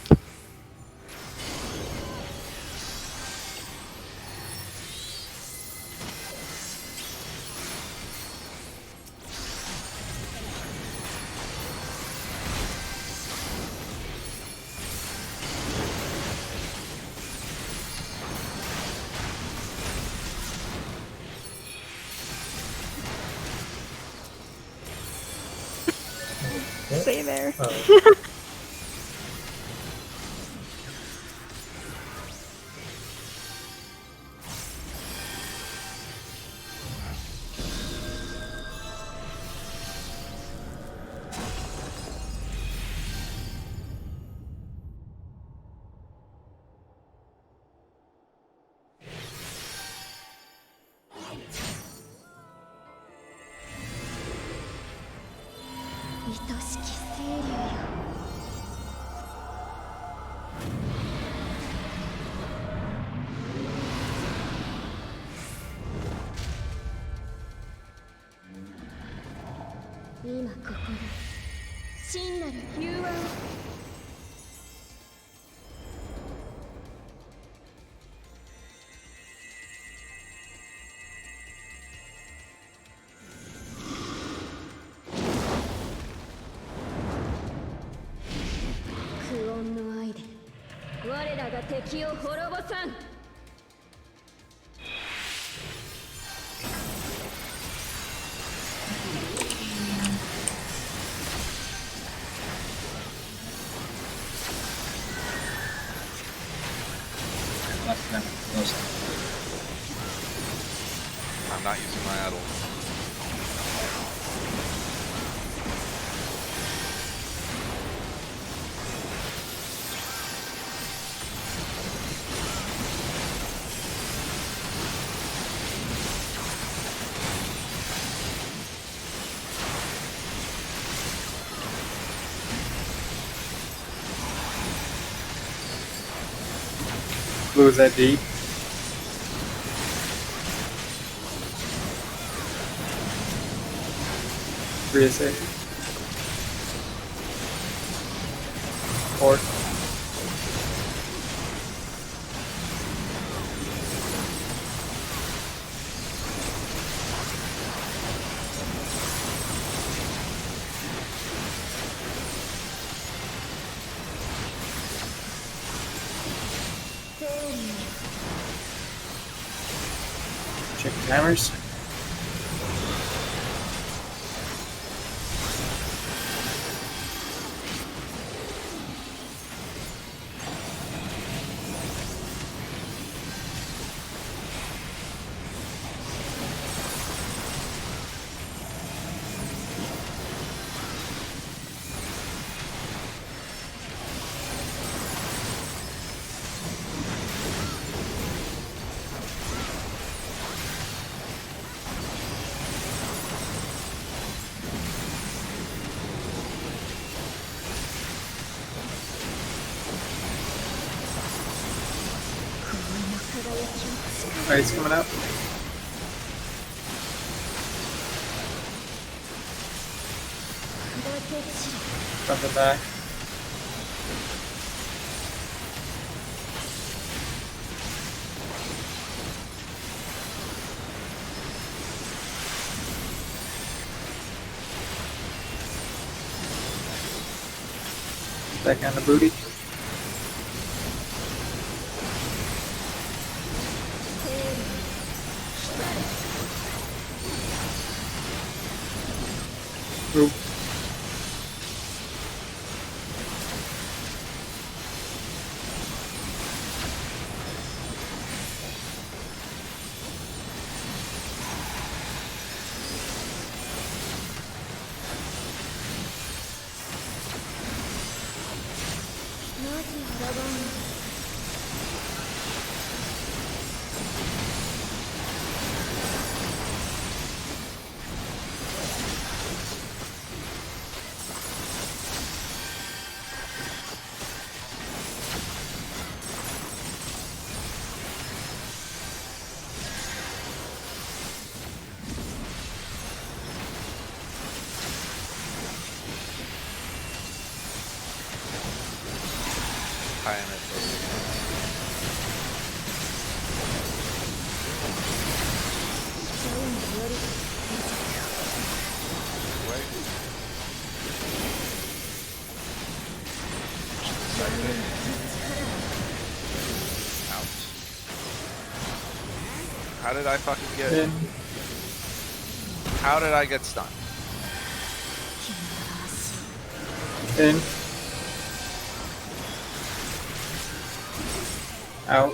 Stay there. Oh. Left them. Close. I'm not using my idol. Blue is that deep? Three to six. Four. Check the timers. Alright, it's coming up. Front and back. Back on the booty. Oop. High on it. Out. How did I fucking get? In. How did I get stunned? In. Out.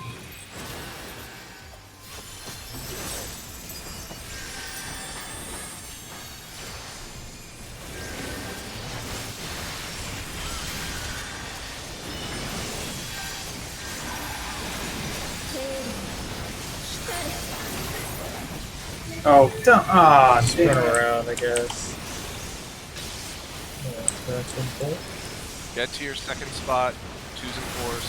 Oh, don't. Ah, Spin damn it. around, I guess. Yeah, that's one point. Get to your second spot. 2s and 4s.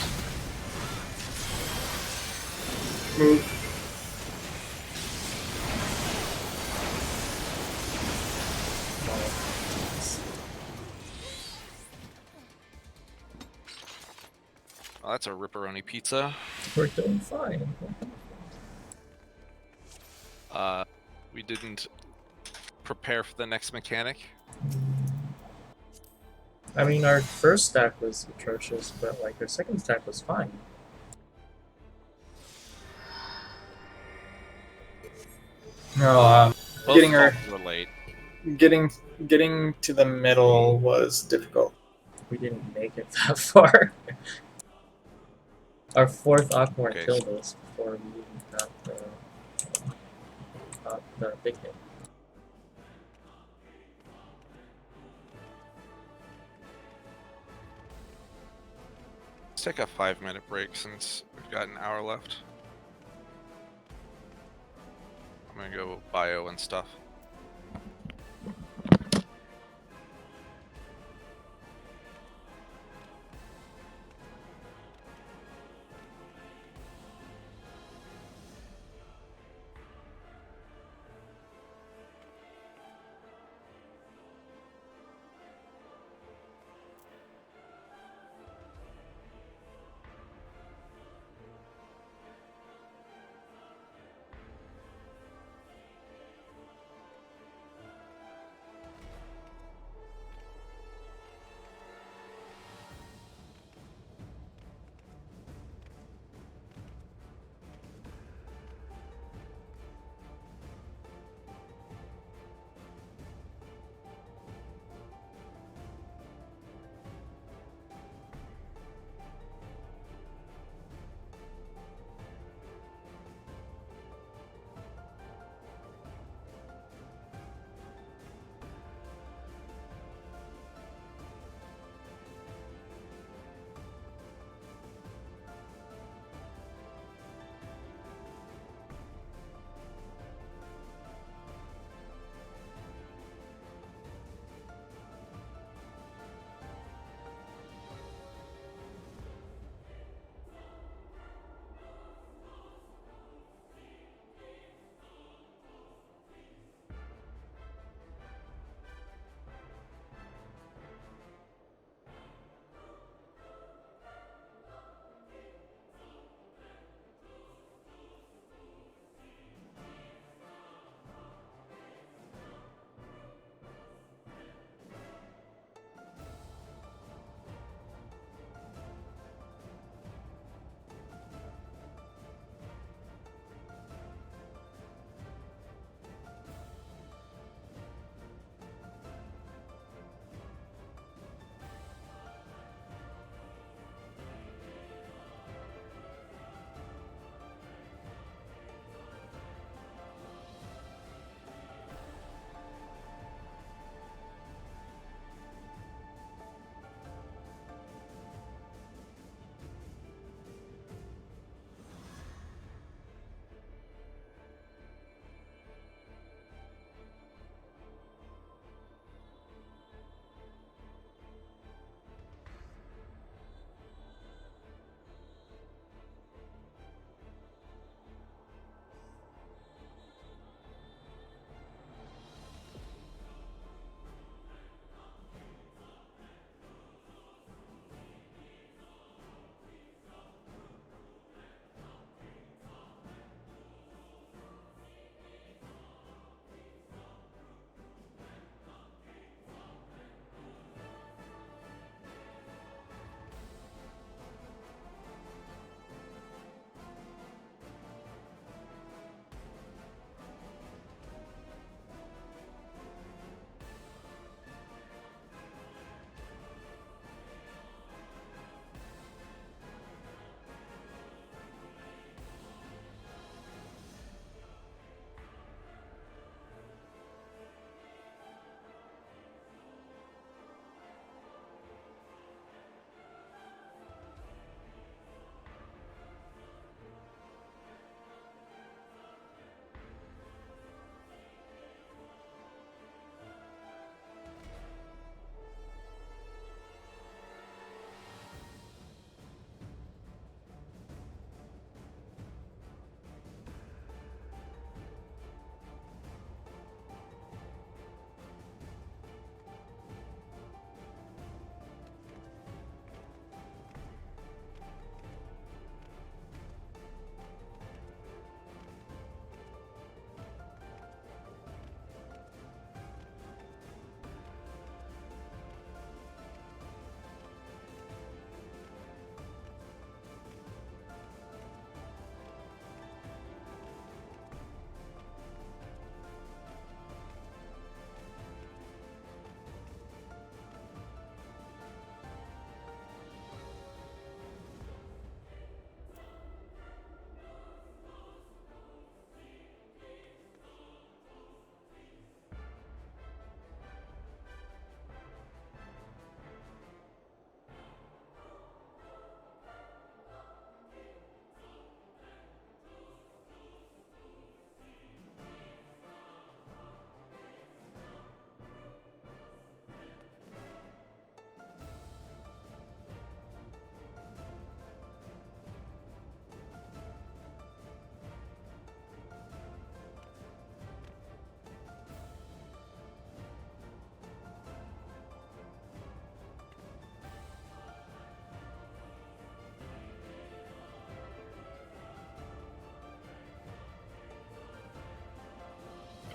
Move. Well, that's a ripperoni pizza. We're doing fine. We didn't prepare for the next mechanic. I mean, our first stack was atrocious, but like our second stack was fine. No, Both getting her, calls were late. getting to the middle was difficult. We didn't make it that far. Our fourth Aquar Okay, killed us before we even got the big hit. Let's take a 5-minute break since we've got an hour left. I'm gonna go bio and stuff.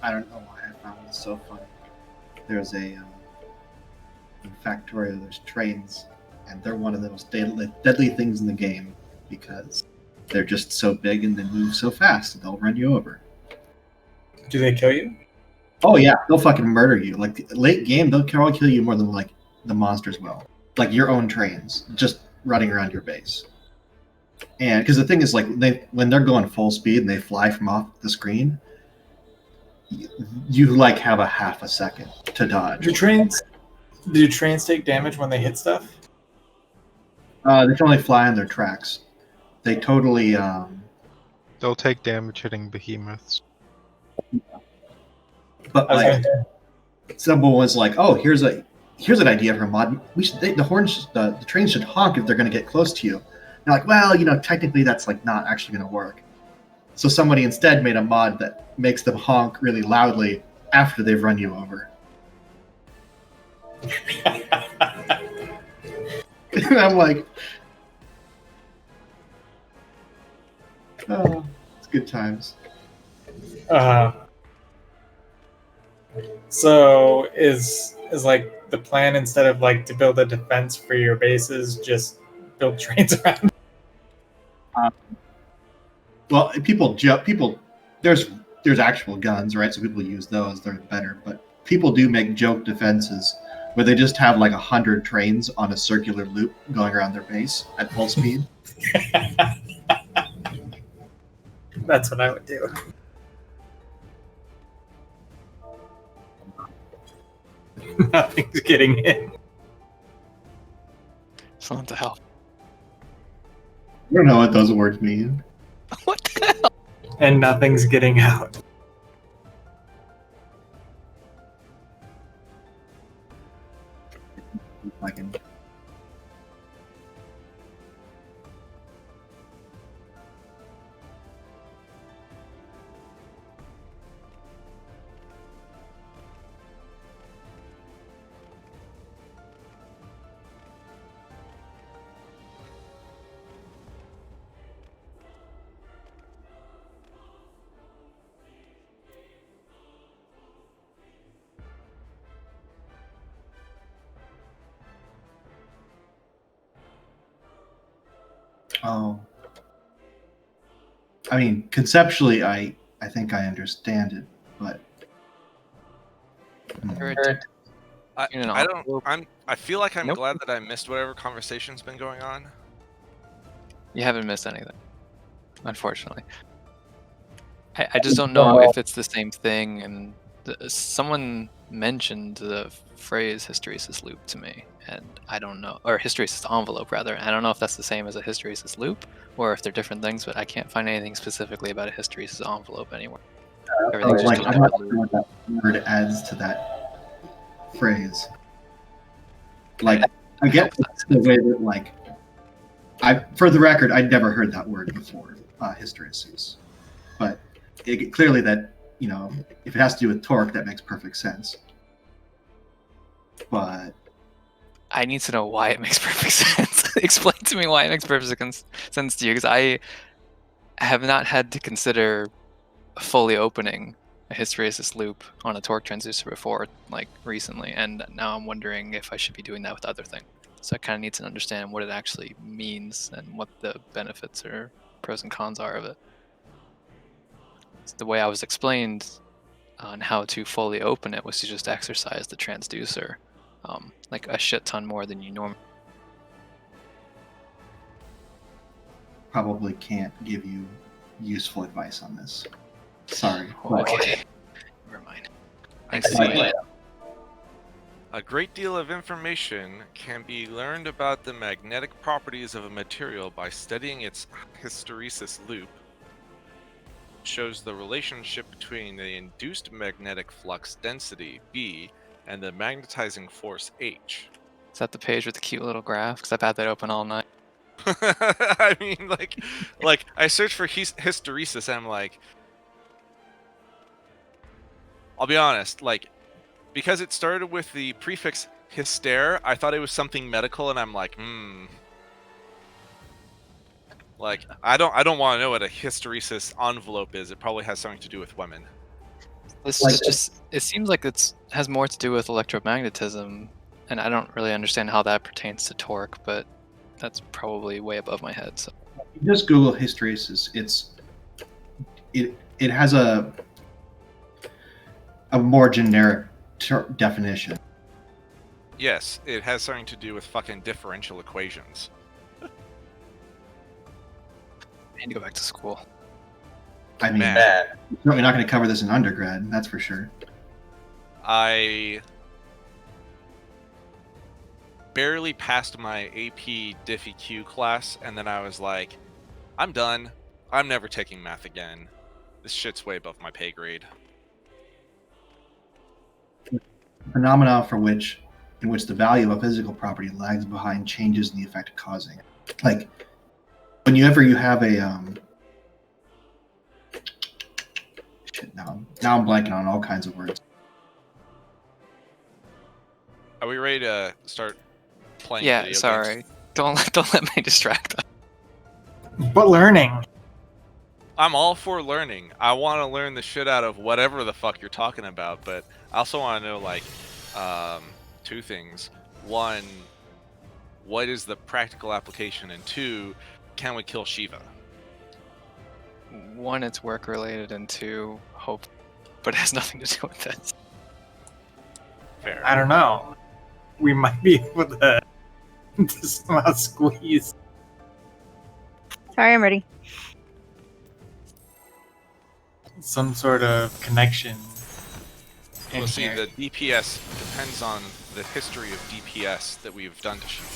I don't know why I found this so funny. There's a in Factorio. There's trains, and they're one of the most deadly things in the game because they're just so big and they move so fast. They'll run you over. Do they kill you? Oh yeah, they'll fucking murder you. Like late game, they'll probably kill you more than like the monsters will. Like your own trains, just running around your base. And because the thing is, like when they're going full speed and they fly from off the screen, you like have a half a second to dodge. Do trains take damage when they hit stuff? They can only fly on their tracks. They totally. They'll take damage hitting behemoths. But like, someone was like, "Oh, here's an idea for a mod. The trains should honk if they're going to get close to you." And they're like, well, technically that's like not actually going to work. So somebody instead made a mod that makes them honk really loudly after they've run you over. And I'm like, oh, it's good times. So is like the plan, instead of like to build a defense for your bases, just build trains around? Well, people there's actual guns, right? So people use those; they're better. But people do make joke defenses where they just have like 100 trains on a circular loop going around their base at full speed. That's what I would do. Nothing's getting in. What the hell? I don't know what those words mean. What the hell? And nothing's getting out. Oh. I mean, conceptually, I think I understand it, but I feel like I'm Nope. glad that I missed whatever conversation's been going on. You haven't missed anything, unfortunately. I just don't know if it's the same thing. And someone mentioned the phrase hysteresis loop to me, and I don't know, or hysteresis envelope rather. I don't know if that's the same as a hysteresis loop or if they're different things, but I can't find anything specifically about a hysteresis envelope anywhere. Everything's just I'm not sure what that word adds to that phrase. Like, I get the way that, like, for the record, I'd never heard that word before, hysteresis. But clearly that, if it has to do with torque, that makes perfect sense. But I need to know why it makes perfect sense. Explain to me why it makes perfect sense to you, because I have not had to consider fully opening a hysteresis loop on a torque transducer before, like recently, and now I'm wondering if I should be doing that with other things. So I kind of need to understand what it actually means and what the benefits or pros and cons are of it. The way I was explained on how to fully open it was to just exercise the transducer like a shit ton more than you normally. probably can't give you useful advice on this. Sorry. Okay. Never mind. I Thanks. see. A great deal of information can be learned about the magnetic properties of a material by studying its hysteresis loop. It shows the relationship between the induced magnetic flux density, B, and the magnetizing force, H. Is that the page with the cute little graph? Because I've had that open all night. I mean, like I search for hysteresis, and I'm like, I'll be honest, like, because it started with the prefix hyster, I thought it was something medical, and I'm like, like, I don't want to know what a hysteresis envelope is. It probably has something to do with women. This Like, is just it seems like it's has more to do with electromagnetism, and I don't really understand how that pertains to torque, but that's probably way above my head. So just Google hysteresis. It has a more generic definition. Yes, it has something to do with fucking differential equations. I need to go back to school. I mean, Man. we're not going to cover this in undergrad, that's for sure. I barely passed my AP Diffie-Q class, and then I was like, I'm done. I'm never taking math again. This shit's way above my pay grade. Phenomena in which the value of a physical property lags behind changes in the effect causing it. Like, whenever you have a now I'm blanking on all kinds of words. Are we ready to start playing Yeah, video sorry. games? Don't let me distract us. But learning. I'm all for learning. I want to learn the shit out of whatever the fuck you're talking about, but I also want to know, like, two things. One, what is the practical application? And two, can we kill Shiva? One, it's work related, and two, hope, but it has nothing to do with this. Fair. I don't know. We might be able to somehow squeeze. Sorry, I'm ready. Some sort of connection. in Well, see, here. the DPS depends on the history of DPS that we've done to Shiva.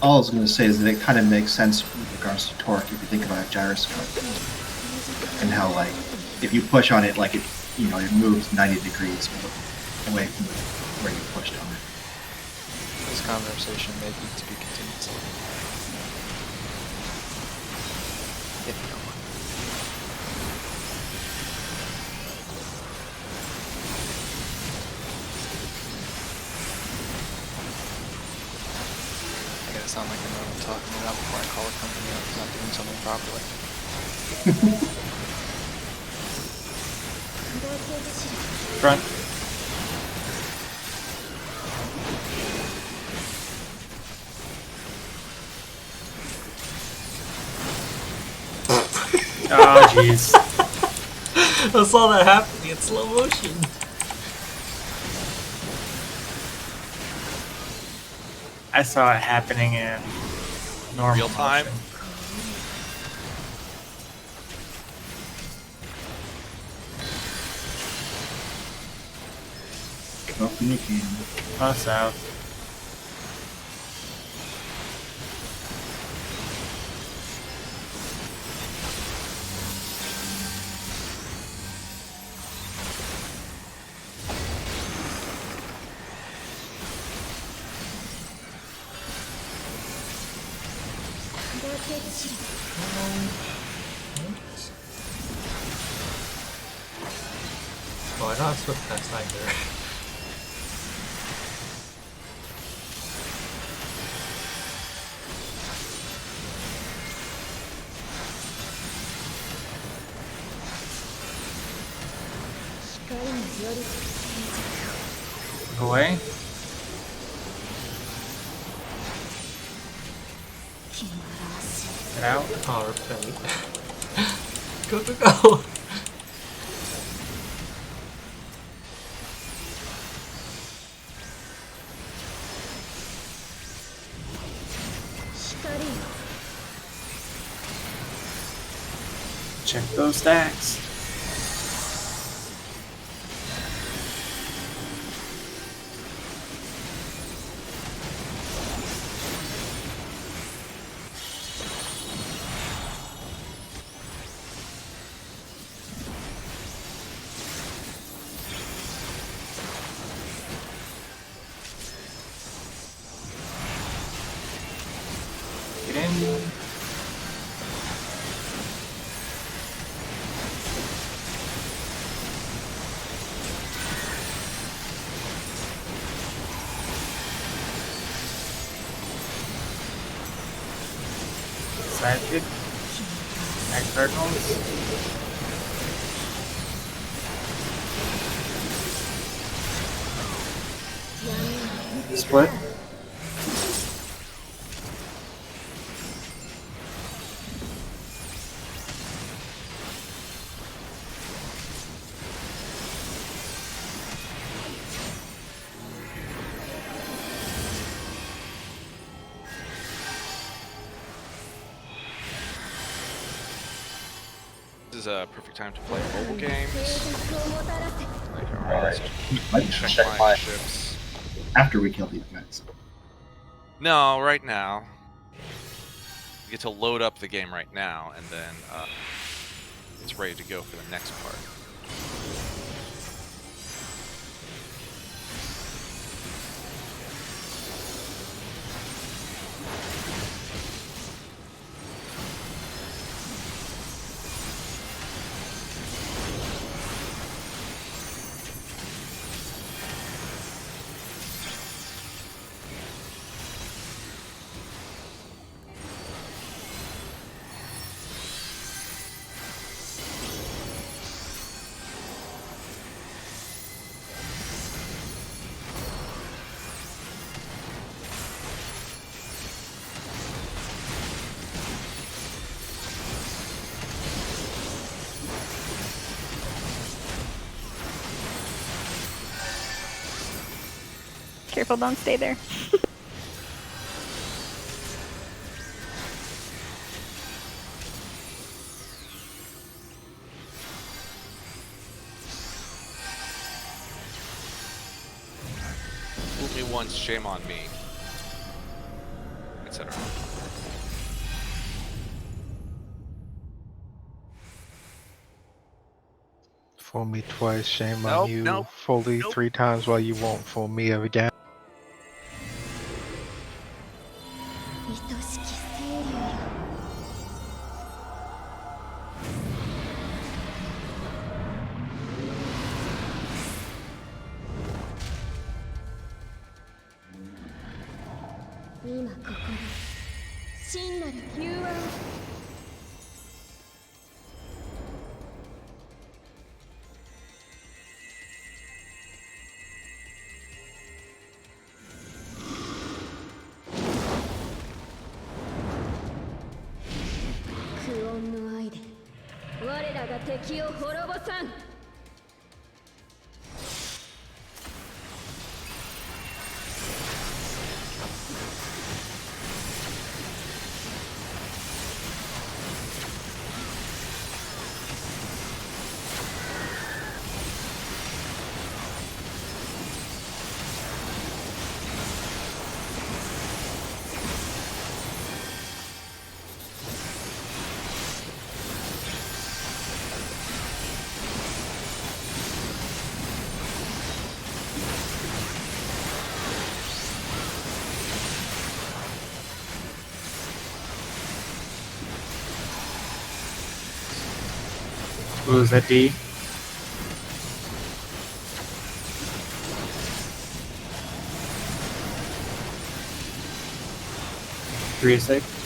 All I was going to say is that it kind of makes sense with regards to torque if you think about a gyroscope and how, like, if you push on it, like it moves 90 degrees away from where you pushed on it. This conversation may need to be continued. If you don't mind. I gotta sound like I know what I'm talking about before I call a company out for not doing something properly. Front. Oh, jeez. I saw that happening in slow motion. I saw it happening in normal Real time? motion. Up when you can. Oh, south. Oh, I know I've slipped that side there. Away. Get out. Oh, repelled. Go, go, go! Check those stacks. Get in. Side good. Alright, Cardinals. Split. This is a perfect time to play mobile games. Like, Alright. check my ships. After we kill these guys. No, right now. You get to load up the game right now, and then it's ready to go for the next part. Careful, don't stay there. Fool me once, shame on me. Etc. Fool me twice, shame Nope, on you. nope, Fully nope. 3 times while you won't fool me again. 愛しき清流よ 今ここで真なる融和を 苦音の愛で我らが敵を滅ぼさん Ooh, is that D? Three to six.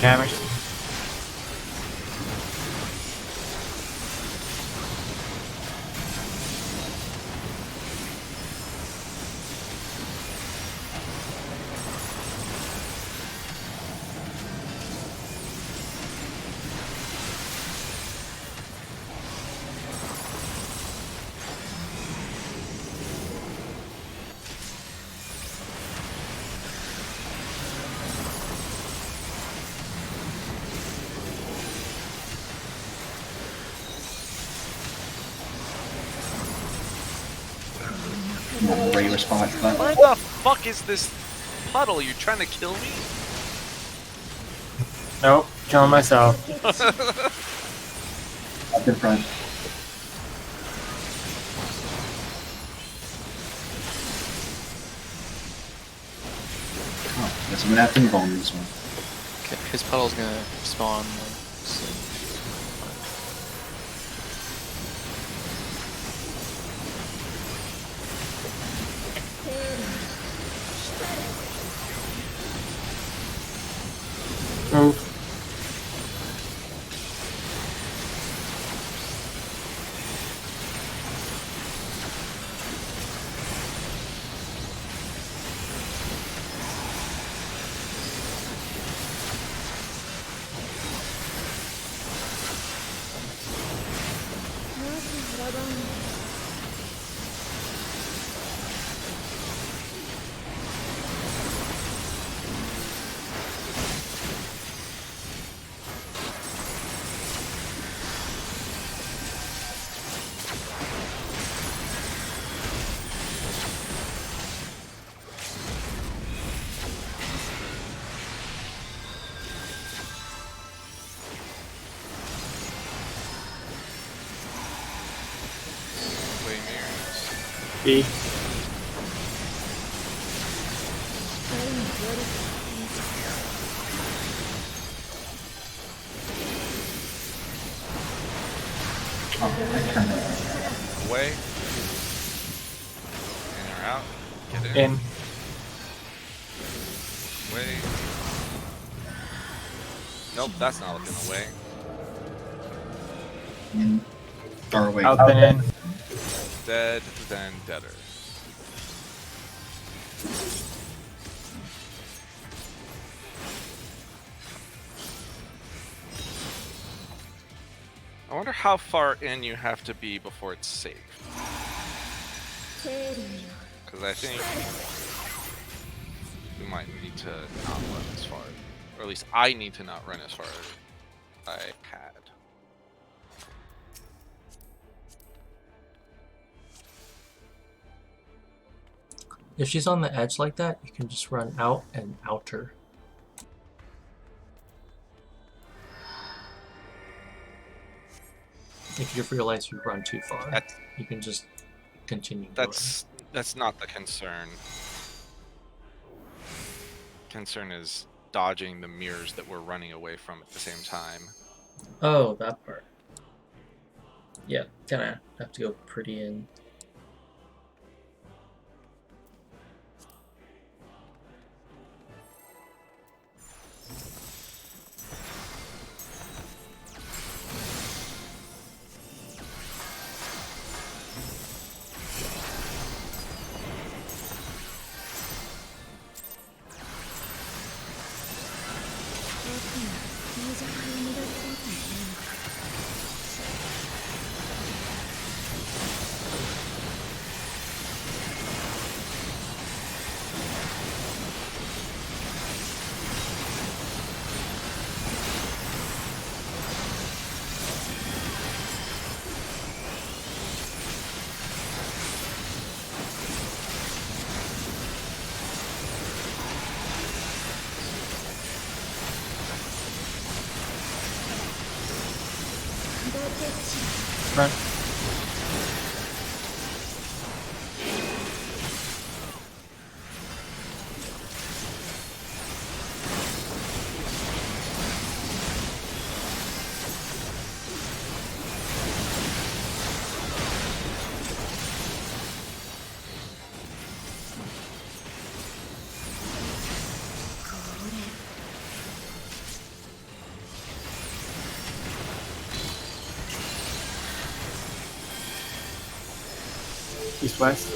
Damage. Regular spot, but Where the fuck is this puddle? You trying to kill me? Nope, killing myself. up in front. Guess I'm gonna have to involve this one. Okay, his puddle's gonna spawn. So. Move. Play mirrors. B. Oh, I turned it. Away. In or out. Get In. Away. Nope, that's not looking away. In. Or wait. Out then in. Dead, then deader. I wonder how far in you have to be before it's safe. Because I think we might need to not run as far. Or at least I need to not run as far as I had. If she's on the edge like that, you can just run out and outer. If you realize you run too far, you can just continue going. That's not the concern. Concern is dodging the mirrors that we're running away from at the same time. Oh, that part. Yeah, kinda have to go pretty in. Run. East west.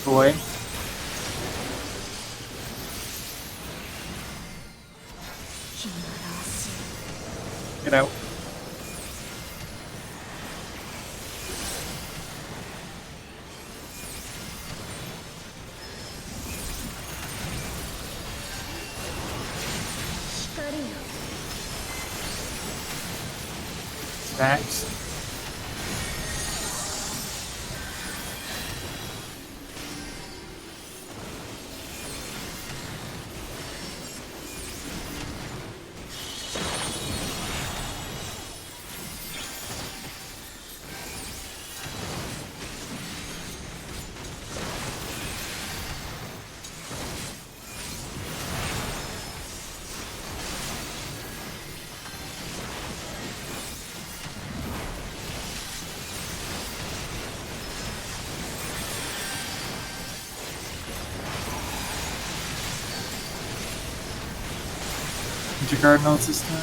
Away. Get out. Snacks. Your Cardinals this time.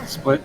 Split.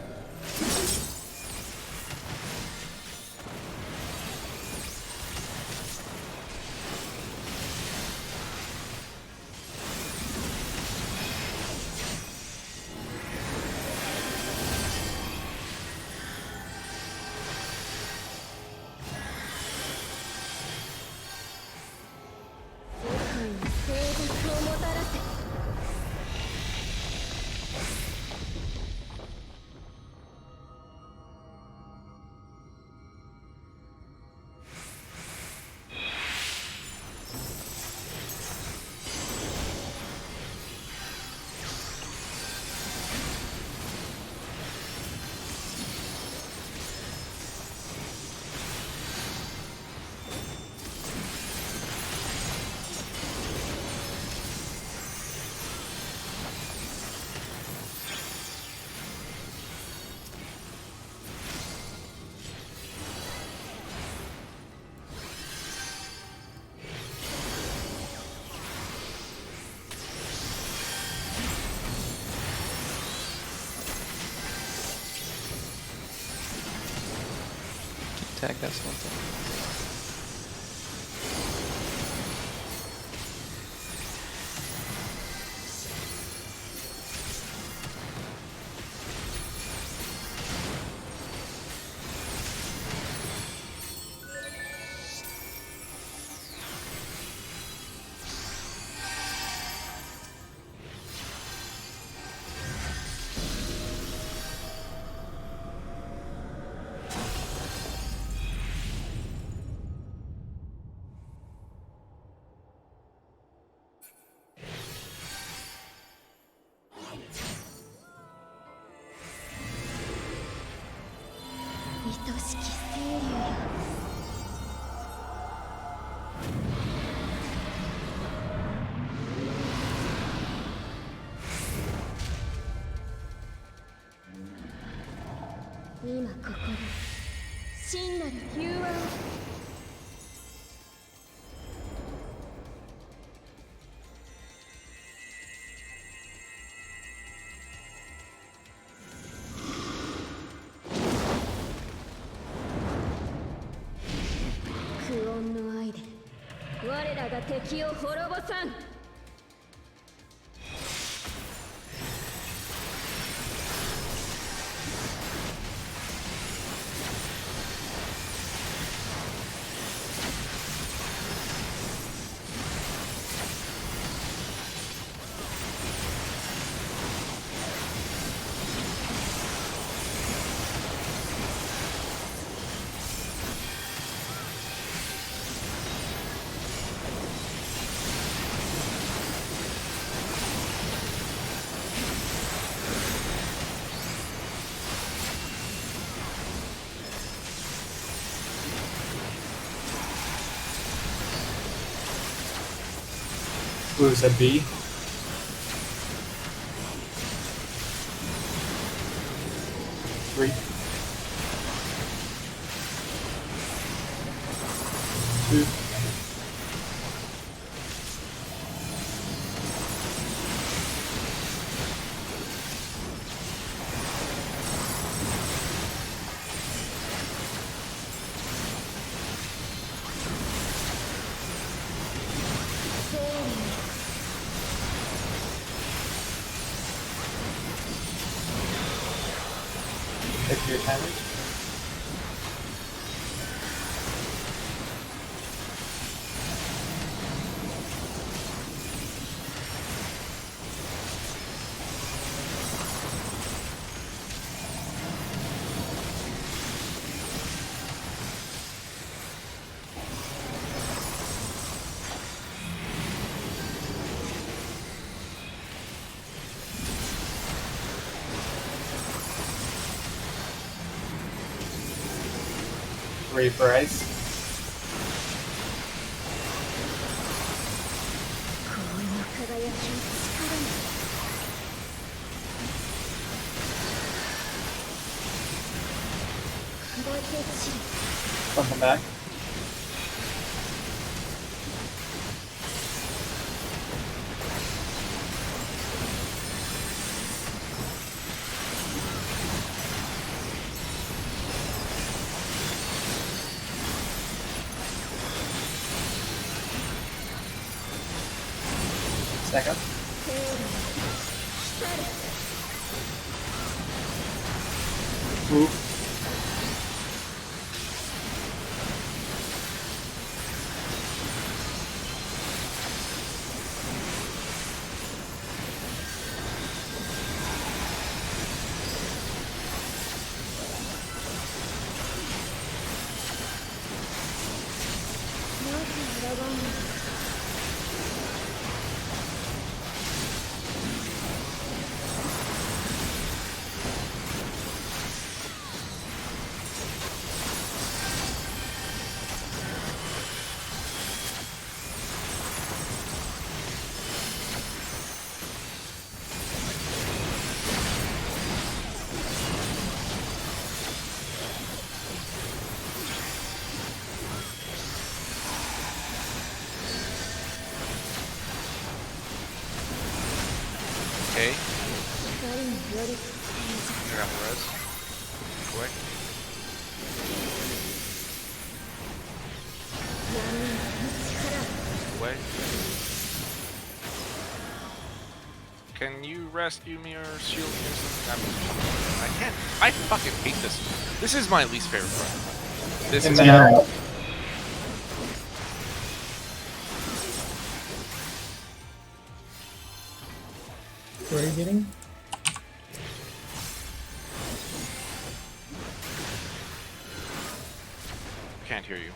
Tag that one. Blue said B. Three. Two. damage. Ready for ice? 氷の輝きの力に Welcome back. Second. Move. Okay. I got the res. Quick. Away. Can you rescue me or shield me or something? I can't. I fucking hate this. This is my least favorite part. This is Yeah. Where are you getting? Can't hear you.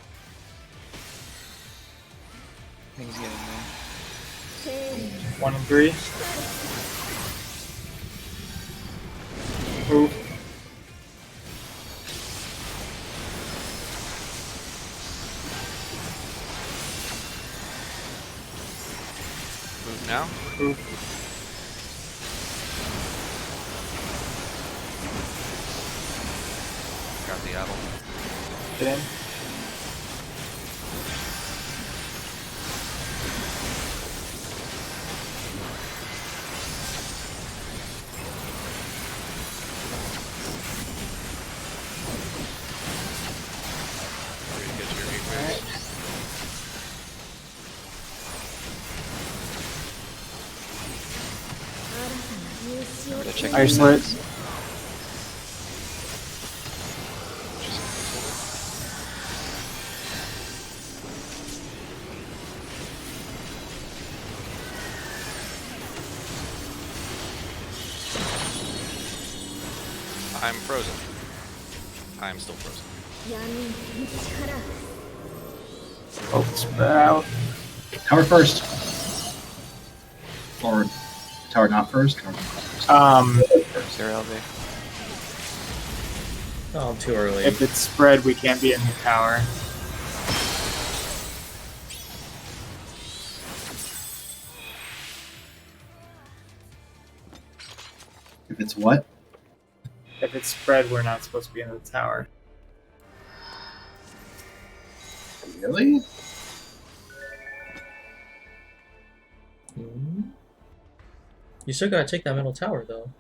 I think he's getting there. 1 and 3. Move. Move now. Move. Got the apple. Get in. Ready to get to your gateway. Gotta check Isolate. I'm frozen. I'm still frozen. Oh, spread out. Tower first. Or tower not first. Tower not first. Zero LV. Oh, too early. If it's spread, we can't be in the tower. If it's what? If it's spread, we're not supposed to be in the tower. Really? Hmm. You still gotta take that middle tower, though.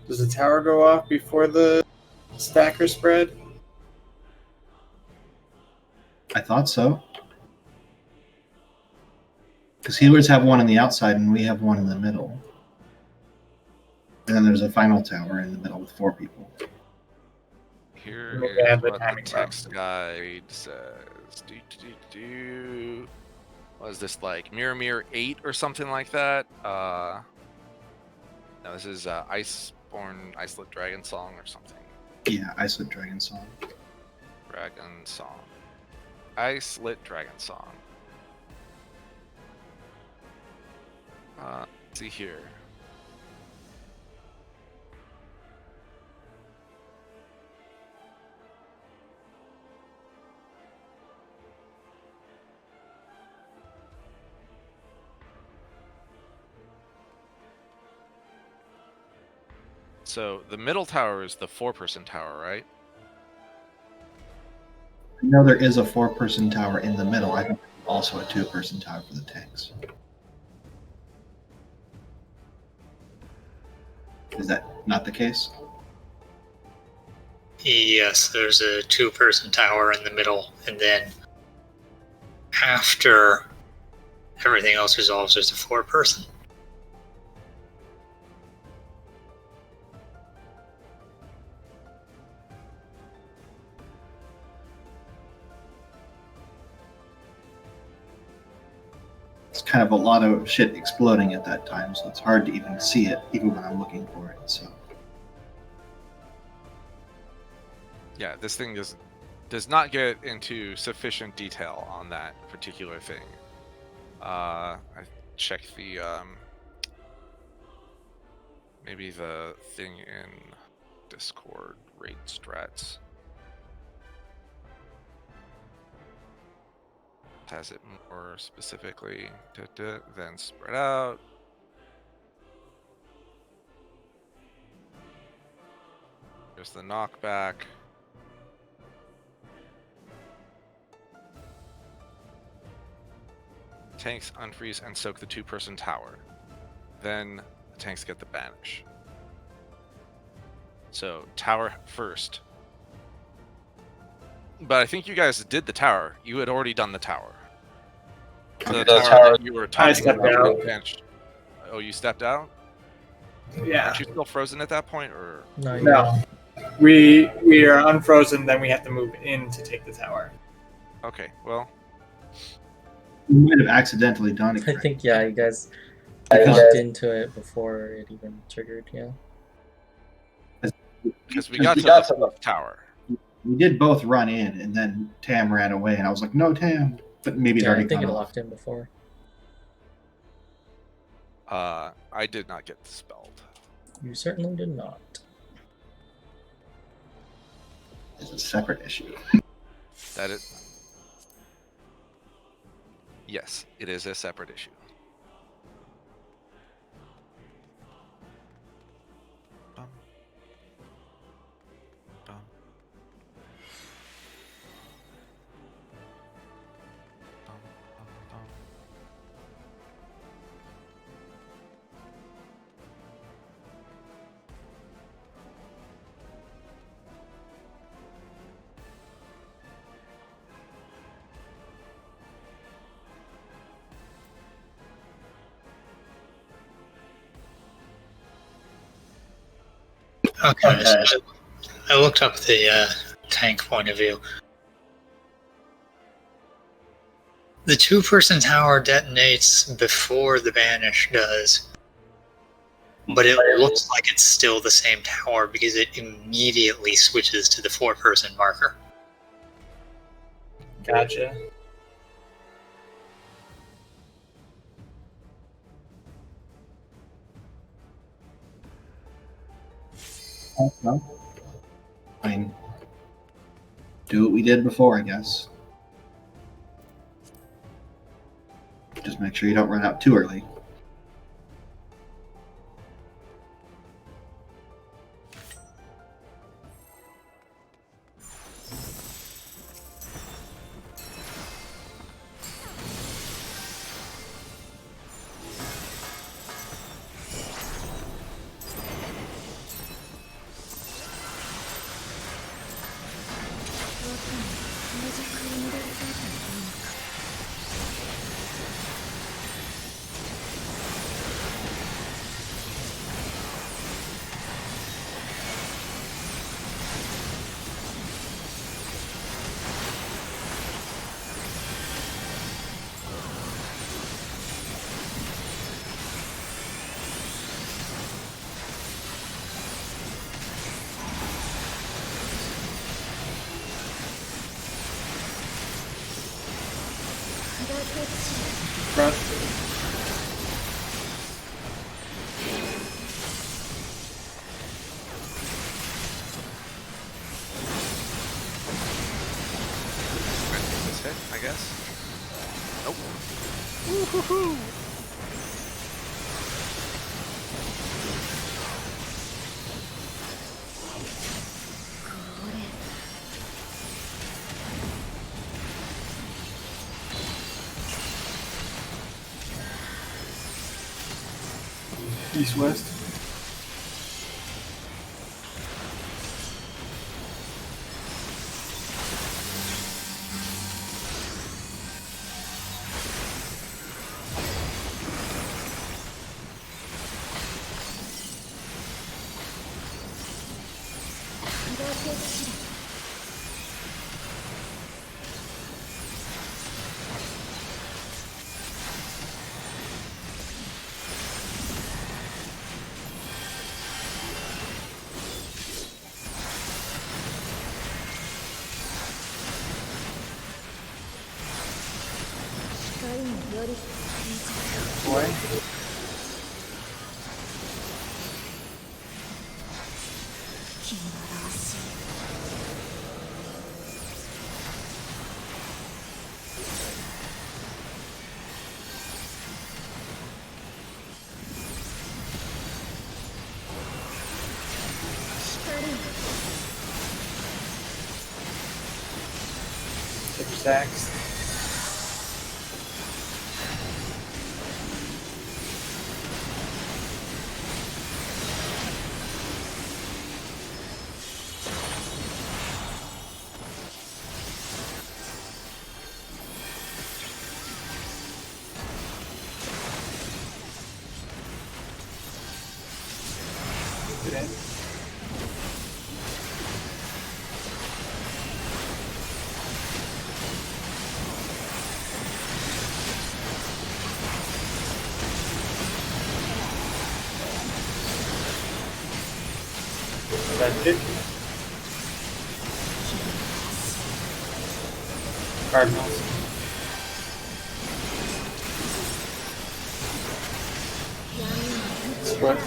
Does the tower go off before the stacker spread? I thought so. Because healers have one on the outside and we have one in the middle. And then there's a final tower in the middle with 4 people. Here Maybe is add the what the timing text guide says. What is this, like Mirror 8 or something like that? No, this is Iceborne Icelit Dragon Song or something. Yeah, Icelit Dragon Song. Dragon Song. Icelit Dragon Song. Let's see here. So the middle tower is the 4-person tower, right? I know there is a 4-person tower in the middle. I think also a 2-person tower for the tanks. Is that not the case? Yes, there's a 2-person tower in the middle, and then after everything else resolves, there's a 4-person. It's kind of a lot of shit exploding at that time, so it's hard to even see it, even when I'm looking for it. So Yeah, this thing does not get into sufficient detail on that particular thing. I checked the maybe the thing in Discord raid strats has it more specifically. Then spread out. There's the knockback. Tanks unfreeze and soak the 2-person tower. Then the tanks get the banish. So tower first. But I think you guys did the tower. You had already done the tower. The tower that you were talking stepped about. out. Bench. Oh, you stepped out? Yeah. Aren't you still frozen at that point, or? No. We are unfrozen, then we have to move in to take the tower. Okay, well. you might have accidentally done it. I Greg. think, yeah, you guys locked into it before it even triggered, yeah. Because we got to the 4th tower. We did both run in, and then Tam ran away, and I was like, "No, Tam!" But maybe it Yeah, I already think it gone off. locked in before. I did not get dispelled. You certainly did not. It's a separate issue. That is. Yes, it is a separate issue. Bum. Bum. Bum, bum, bum. Okay, so I looked up the tank point of view. The 2-person tower detonates before the banish does, but it looks like it's still the same tower because it immediately switches to the 4-person marker. Gotcha. Well, I mean, do what we did before, I guess. Just make sure you don't run out too early. This hit, I guess. Nope. Woo-hoo-hoo! East-west. Boy. Six sacks. That's it. Cardinals. Split.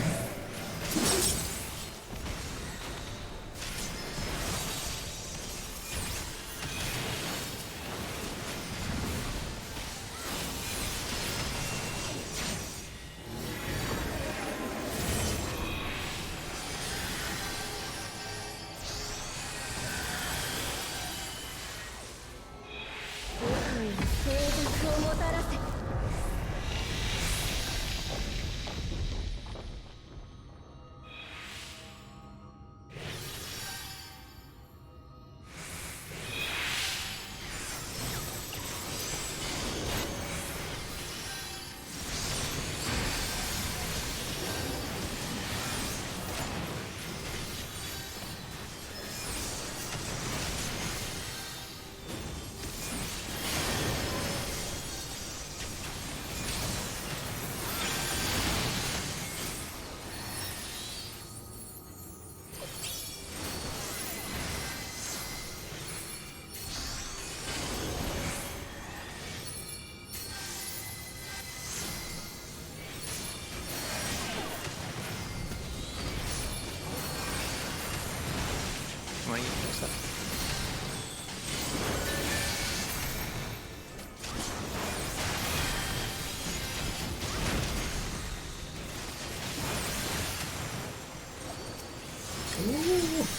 What do you think, so?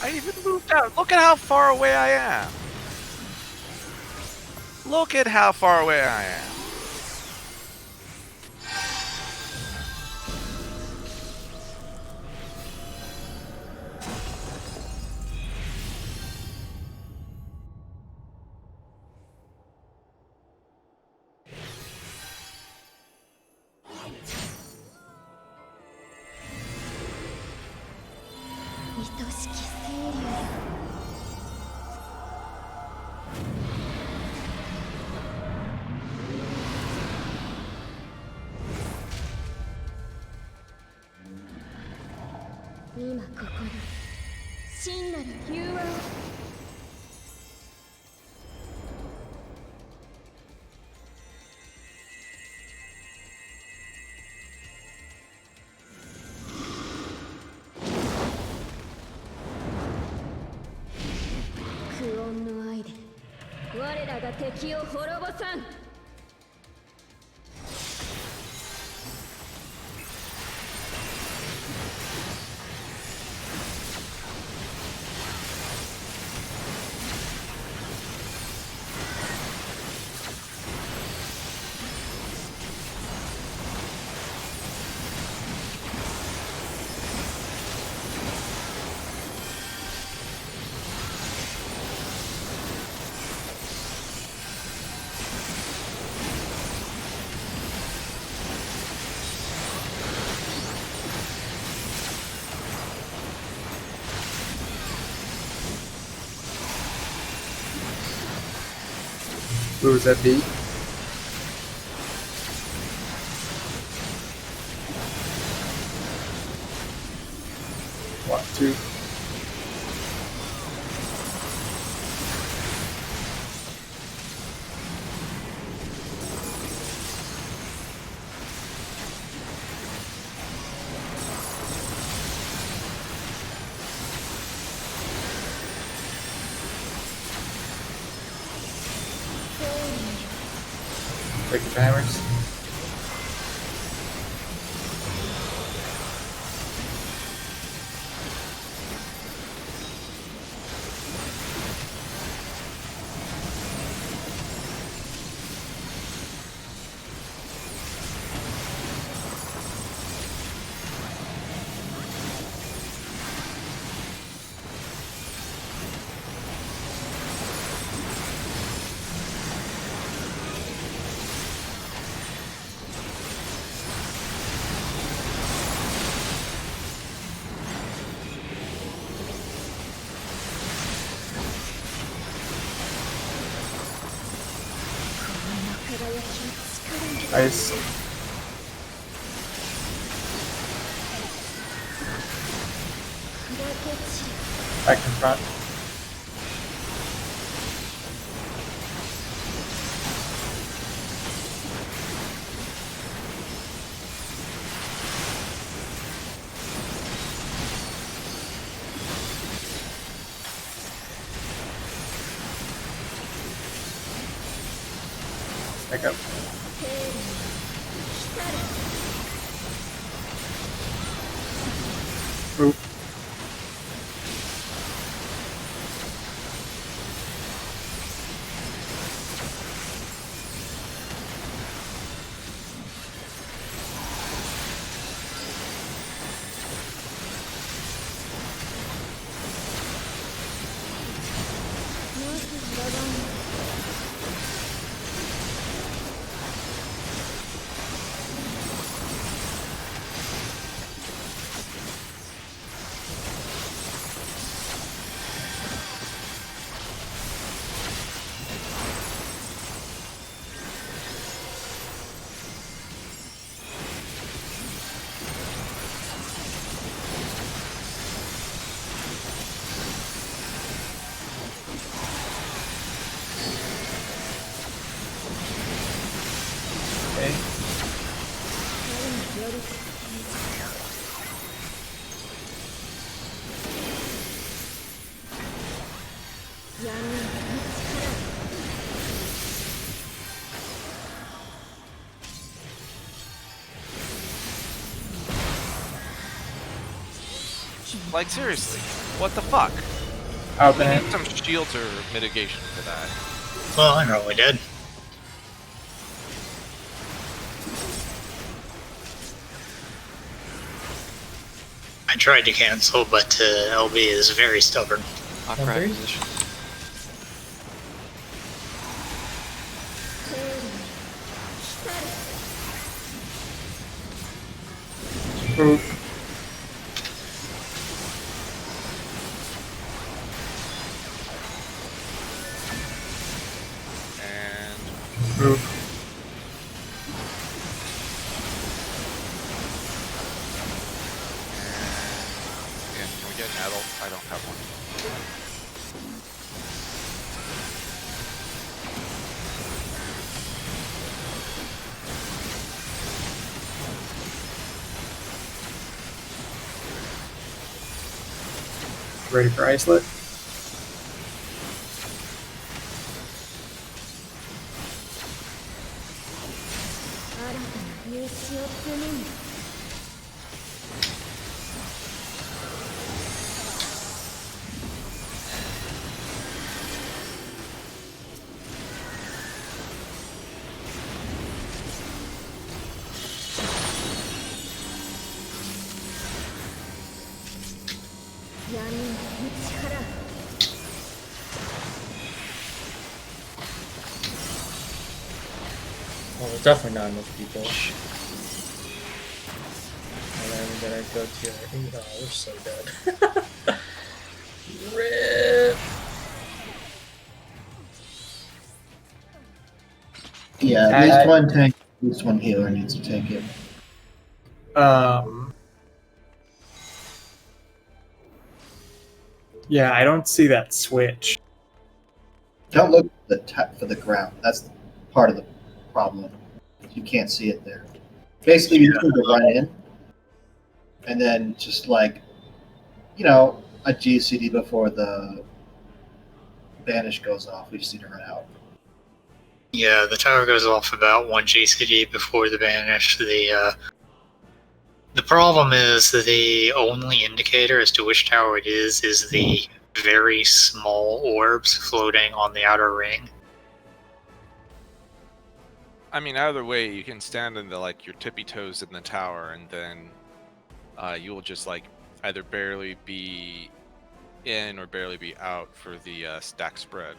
I even moved out. Look at how far away I am. Look at how far away I am. 敵を滅ぼさん。 What was that beat? One, two. Break the timers. Nice. Back in front. Back up. Move. Okay. Like, seriously, what the fuck? Open We it. need some shields or mitigation for that. Well, I know we did. I tried to cancel, but LB is very stubborn. Upright Okay. position. Move. And Move. yeah, can we get an adult? I don't have one. Ready for isolate? Well, there's definitely not enough people. And then we gotta go to our 8. Oh, we're so dead. RIP! Yeah, at least one tank, at least one healer needs to take it. Yeah, I don't see that switch. Don't look for the ground. That's part of the problem. You can't see it there. Basically, you just need to run in, and then just like, you know, a GCD before the banish goes off. We just need to run out. Yeah, the tower goes off about 1 GCD before the banish. The problem is the only indicator as to which tower it is the very small orbs floating on the outer ring. I mean, either way, you can stand in your tippy toes in the tower, and then you will just either barely be in or barely be out for the stack spread.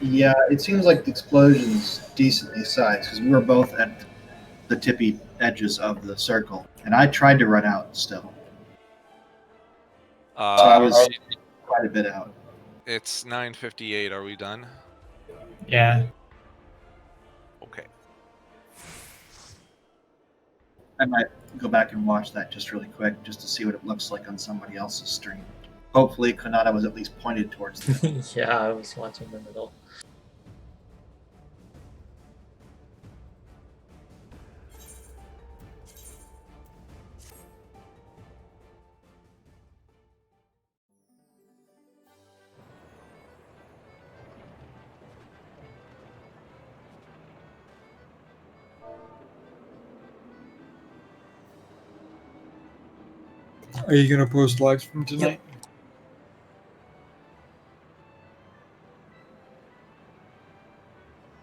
Yeah, it seems like the explosion's decently sized because we were both at the tippy edges of the circle, and I tried to run out still. So I was quite a bit out. It's 9:58. Are we done? Yeah. Okay. I might go back and watch that just really quick, just to see what it looks like on somebody else's stream. Hopefully, Kanata was at least pointed towards them. Yeah, I was watching the middle. Are you gonna post lives from tonight?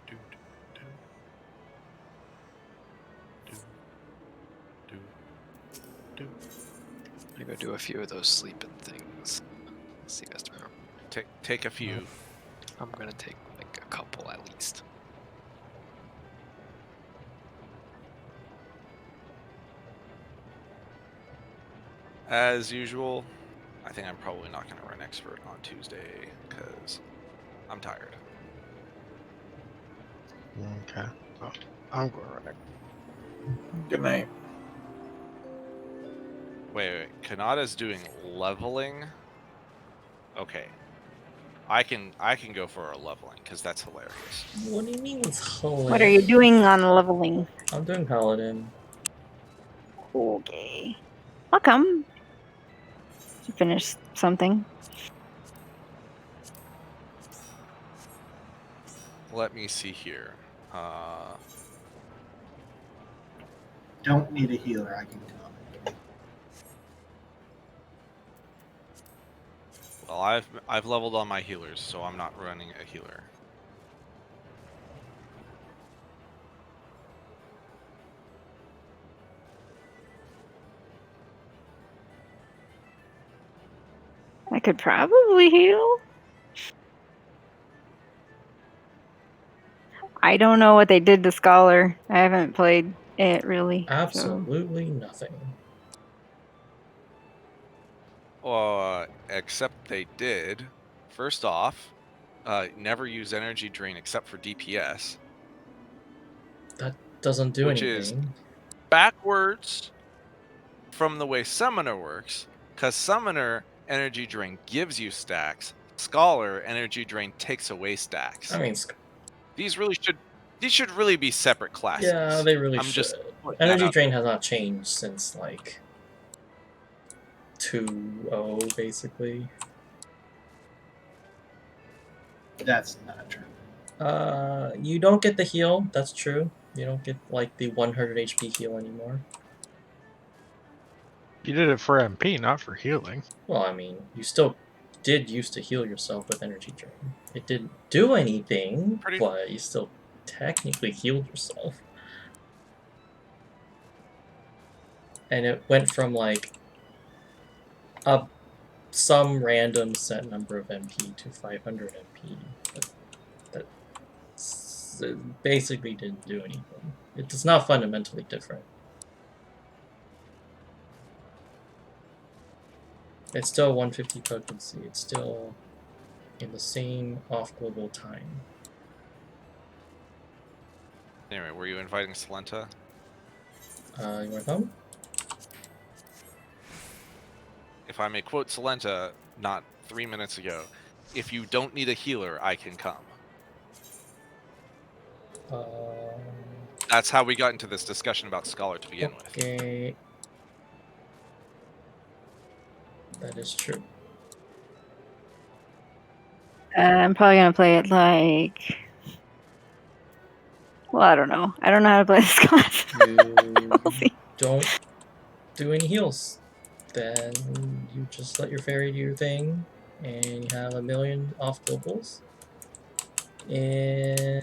I'm gonna go do a few of those sleeping things. Let's see, guys. Tomorrow. Take a few. I'm gonna take like a couple at least. As usual, I think I'm probably not going to run expert on Tuesday because I'm tired. Okay. Oh, I'm going to run it. Good night. Wait. Kanata's doing leveling. Okay. I can go for a leveling because that's hilarious. What do you mean it's hilarious? What are you doing on leveling? I'm doing Paladin. Okay. I'll come. To finish something. Let me see here. Don't need a healer, I can come. Well, I've leveled all my healers, so I'm not running a healer. I could probably heal. I don't know what they did to Scholar. I haven't played it really. Absolutely nothing. Except they did. First off, never use energy drain except for DPS. That doesn't do which anything. Is backwards from the way Summoner works, because Summoner energy drain gives you stacks. Scholar energy drain takes away stacks. I mean, these should really be separate classes. Yeah, they really should. Energy drain has not changed since like 2.0 basically. That's not true. You don't get the heal. That's true. You don't get like the 100 HP heal anymore. You did it for MP, not for healing. Well, I mean, you still did used to heal yourself with energy drain. It didn't do anything, but you still technically healed yourself. And it went from like some random set number of MP to 500 MP. That basically didn't do anything. It's not fundamentally different. It's still 150 potency. It's still in the same off-global time. Anyway, were you inviting Salenta? You wanna come? If I may quote Salenta, not 3 minutes ago, if you don't need a healer, I can come. That's how we got into this discussion about Scholar to begin with. Okay. That is true. I'm probably gonna play it like. Well, I don't know. I don't know how to play this class. We'll see. Don't do any heals. Then you just let your fairy do your thing, and you have a million off globals. And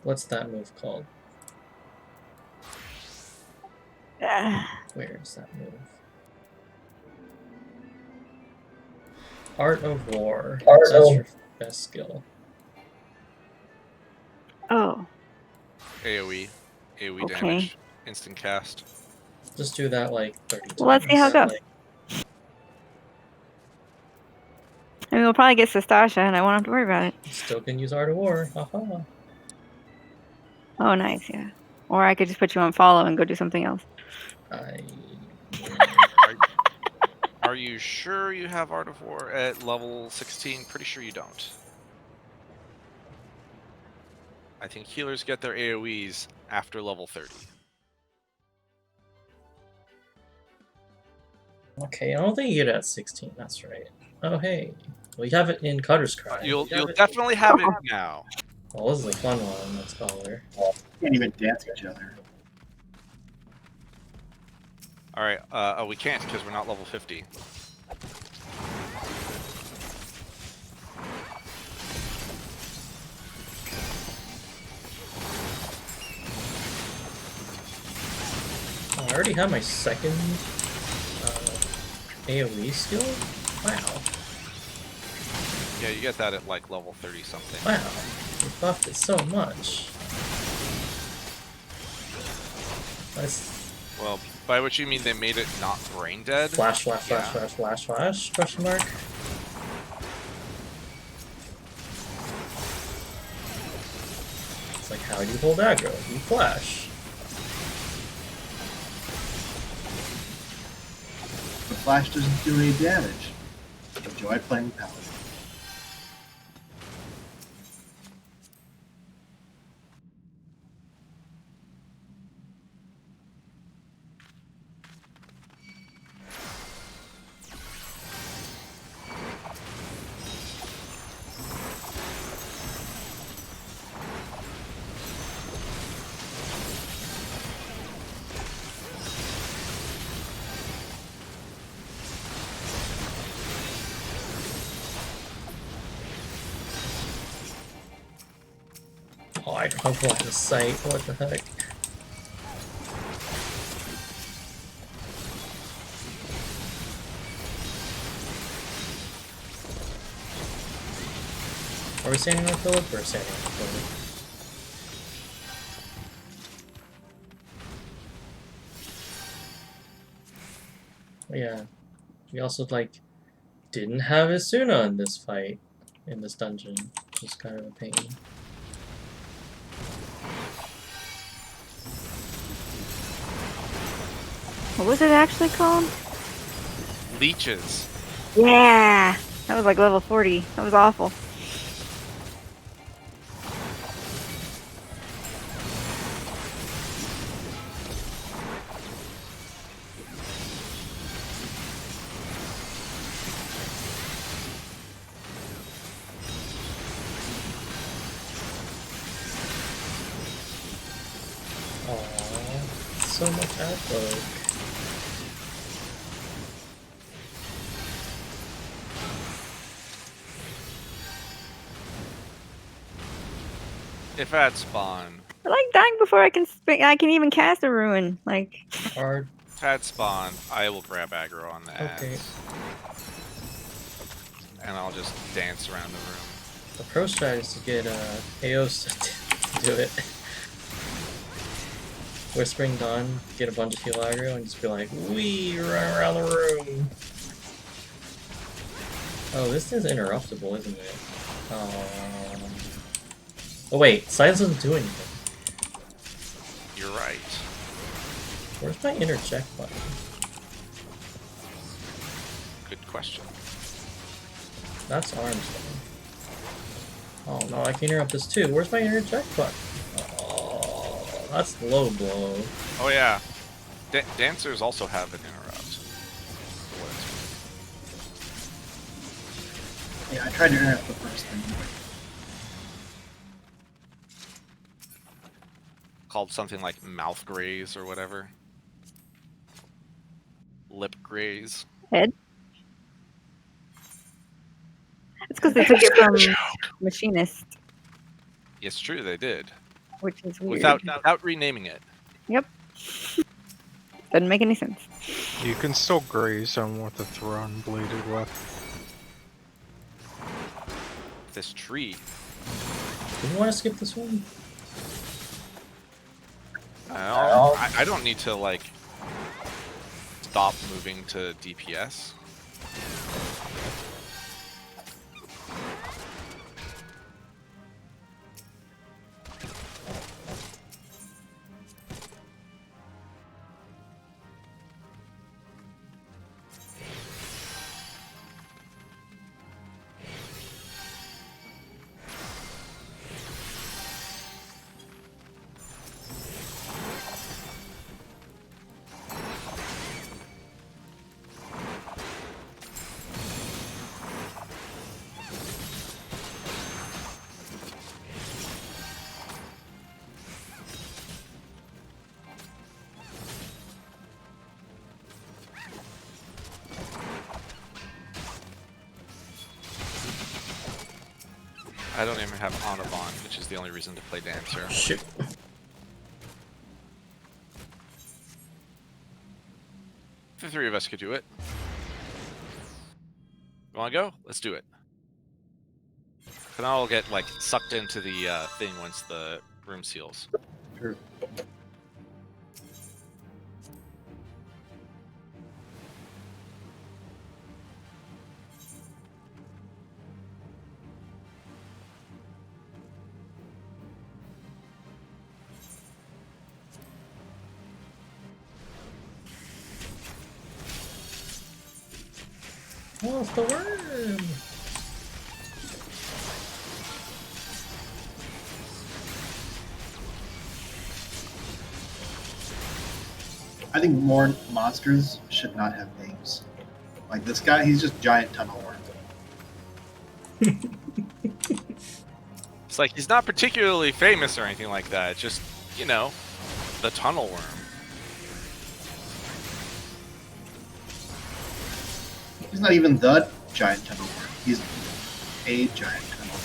what's that move called? Where's that move? Art of War. That's your best skill. Oh. AoE Okay. damage, instant cast. Just do that like 30 times. Well, let's see how it goes. I mean, we'll probably get Sastasha, and I won't have to worry about it. You still can use Art of War. Haha. Oh, nice, yeah. Or I could just put you on follow and go do something else. Are you sure you have Art of War at level 16? Pretty sure you don't. I think healers get their AoEs after level 30. Okay, I don't think you get it at 16. That's right. Oh, hey. Well, you have it in Cutter's Cry. You'll definitely have it now. Well, this is a fun one, that Scholar. Can't even dance each other. Alright, we can't because we're not level 50. Oh, I already have my second AoE skill? Wow. Yeah, you get that at like level 30 something. Wow. They buffed it so much. Well, by which you mean they made it not brain dead? Flash, question mark. It's like, how do you hold aggro? You flash. The flash doesn't do any damage. Enjoy playing Paladin. Oh, I don't have line of sight. What the heck? Are we standing on Philip or standing on Philip? Yeah. We also, like, didn't have Isuna in this fight, in this dungeon, which is kind of a pain. What was it actually called? Leeches. Yeah! That was like level 40. That was awful. Aww, so much outlook. If at spawn, I like dying before I can even cast a ruin. Like, Hard. Tad spawn. I will grab aggro on the Okay. ads. And I'll just dance around the room. The pro strat is to get Eos to do it. Whispering Dawn, get a bunch of heal aggro, and just be like, wee, run around the room. Oh, this thing's interruptible, isn't it? Oh wait, silence doesn't do anything. You're right. Where's my interject button? Good question. That's arms though. Oh no, I can interrupt this too. Where's my interject button? Oh, that's low blow. Oh yeah. Dancers also have an interrupt. Yeah, I tried to interrupt the first thing. Called something like mouth graze or whatever. Lip graze. head. It's because they took it from Machinist, It's true, they did. which is weird. Without renaming it. Yep. Doesn't make any sense. You can still graze someone with a thrown bladed weapon. This tree. Do you want to skip this one? I don't need to, like, stop moving to DPS. I don't even have Audubon, which is the only reason to play Dancer. Shit. The three of us could do it. You wanna go? Let's do it. And I'll get, like, sucked into the thing once the room seals. Sure. Oh, it's the worm! I think more monsters should not have names. Like this guy, he's just giant tunnel worm. It's like, he's not particularly famous or anything like that. Just, you know, the tunnel worm. He's not even the giant tunnel worm. He's a giant tunnel worm.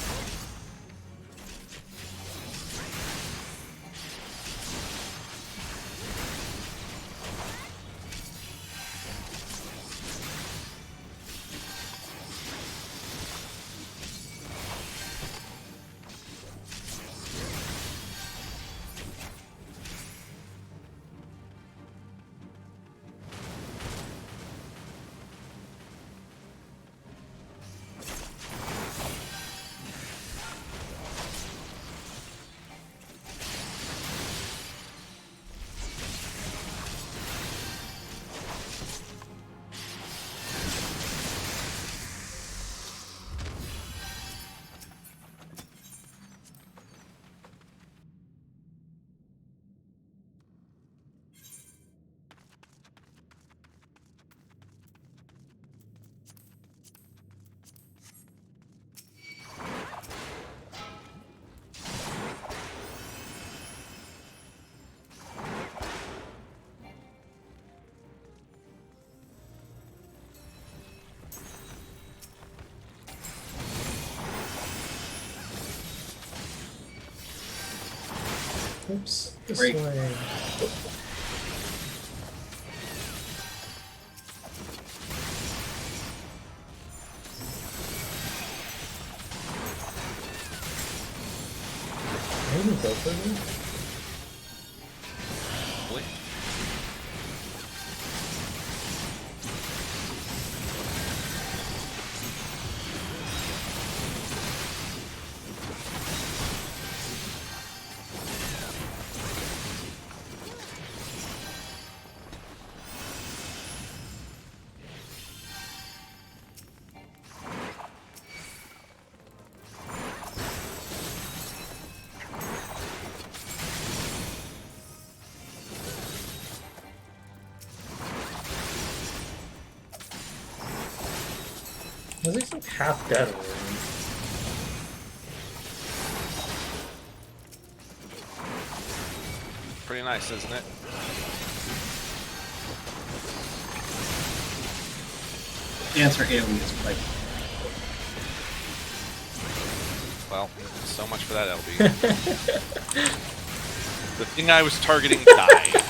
Oops, this Break. way. Maybe go for me? Wait. I was like half dead already. Pretty nice, isn't it? The answer AoE is like Well, so much for that, LB. The thing I was targeting died.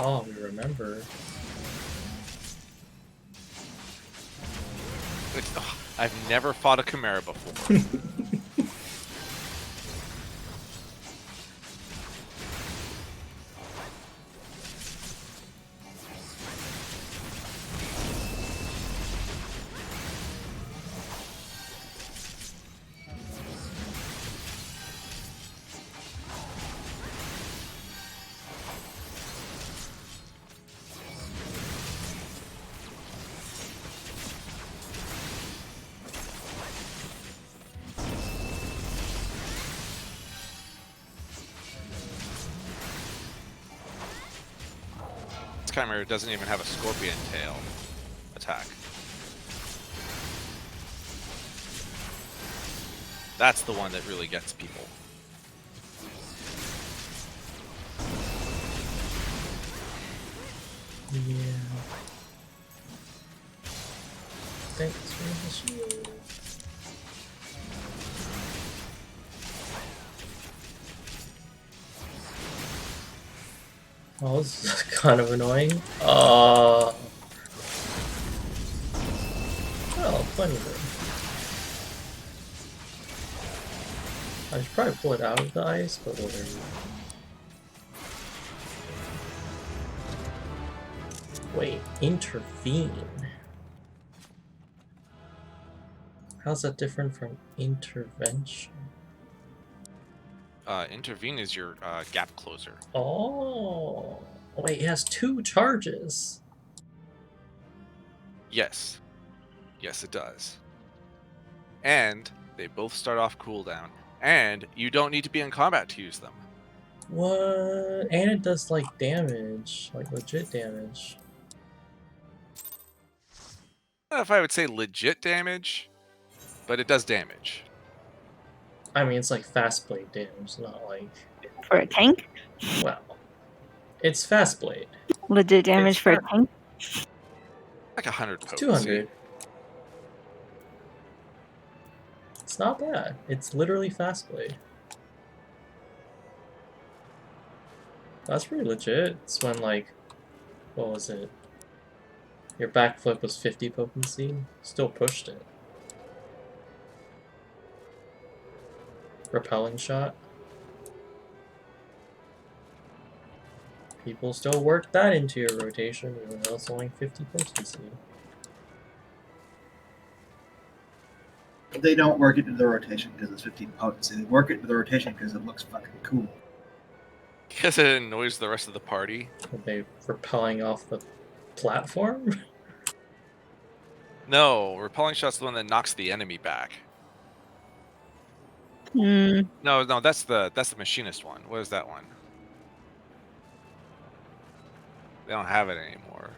Oh, we remember. I've never fought a Chimera before. Chimera doesn't even have a scorpion tail attack. That's the one that really gets people. Yeah. Thanks for the shield. Oh, this is kind of annoying. Oh, funny though. I should probably pull it out of the ice, but whatever. Wait, intervene. How's that different from intervention? Intervene is your gap closer. Oh, wait, it has 2 charges. Yes. Yes, it does. And they both start off cooldown. And you don't need to be in combat to use them. What? And it does like damage, like legit damage. I don't know if I would say legit damage, but it does damage. I mean, it's like fast blade damage, not like. For a tank? Well, it's fast blade. Legit damage It's for a tank? Like 100 potency. 200. It's not bad. It's literally fast blade. That's pretty legit. It's when, like, what was it? Your backflip was 50 potency. Still pushed it. Repelling shot. People still work that into your rotation, even though it's only 50 potency. they don't work it into the rotation because it's 15 potency. They work it into the rotation because it looks fucking cool. Because it annoys the rest of the party. Are they repelling off the platform? No, repelling shot's the one that knocks the enemy back. Hmm. No, that's the machinist one. What is that one? They don't have it anymore.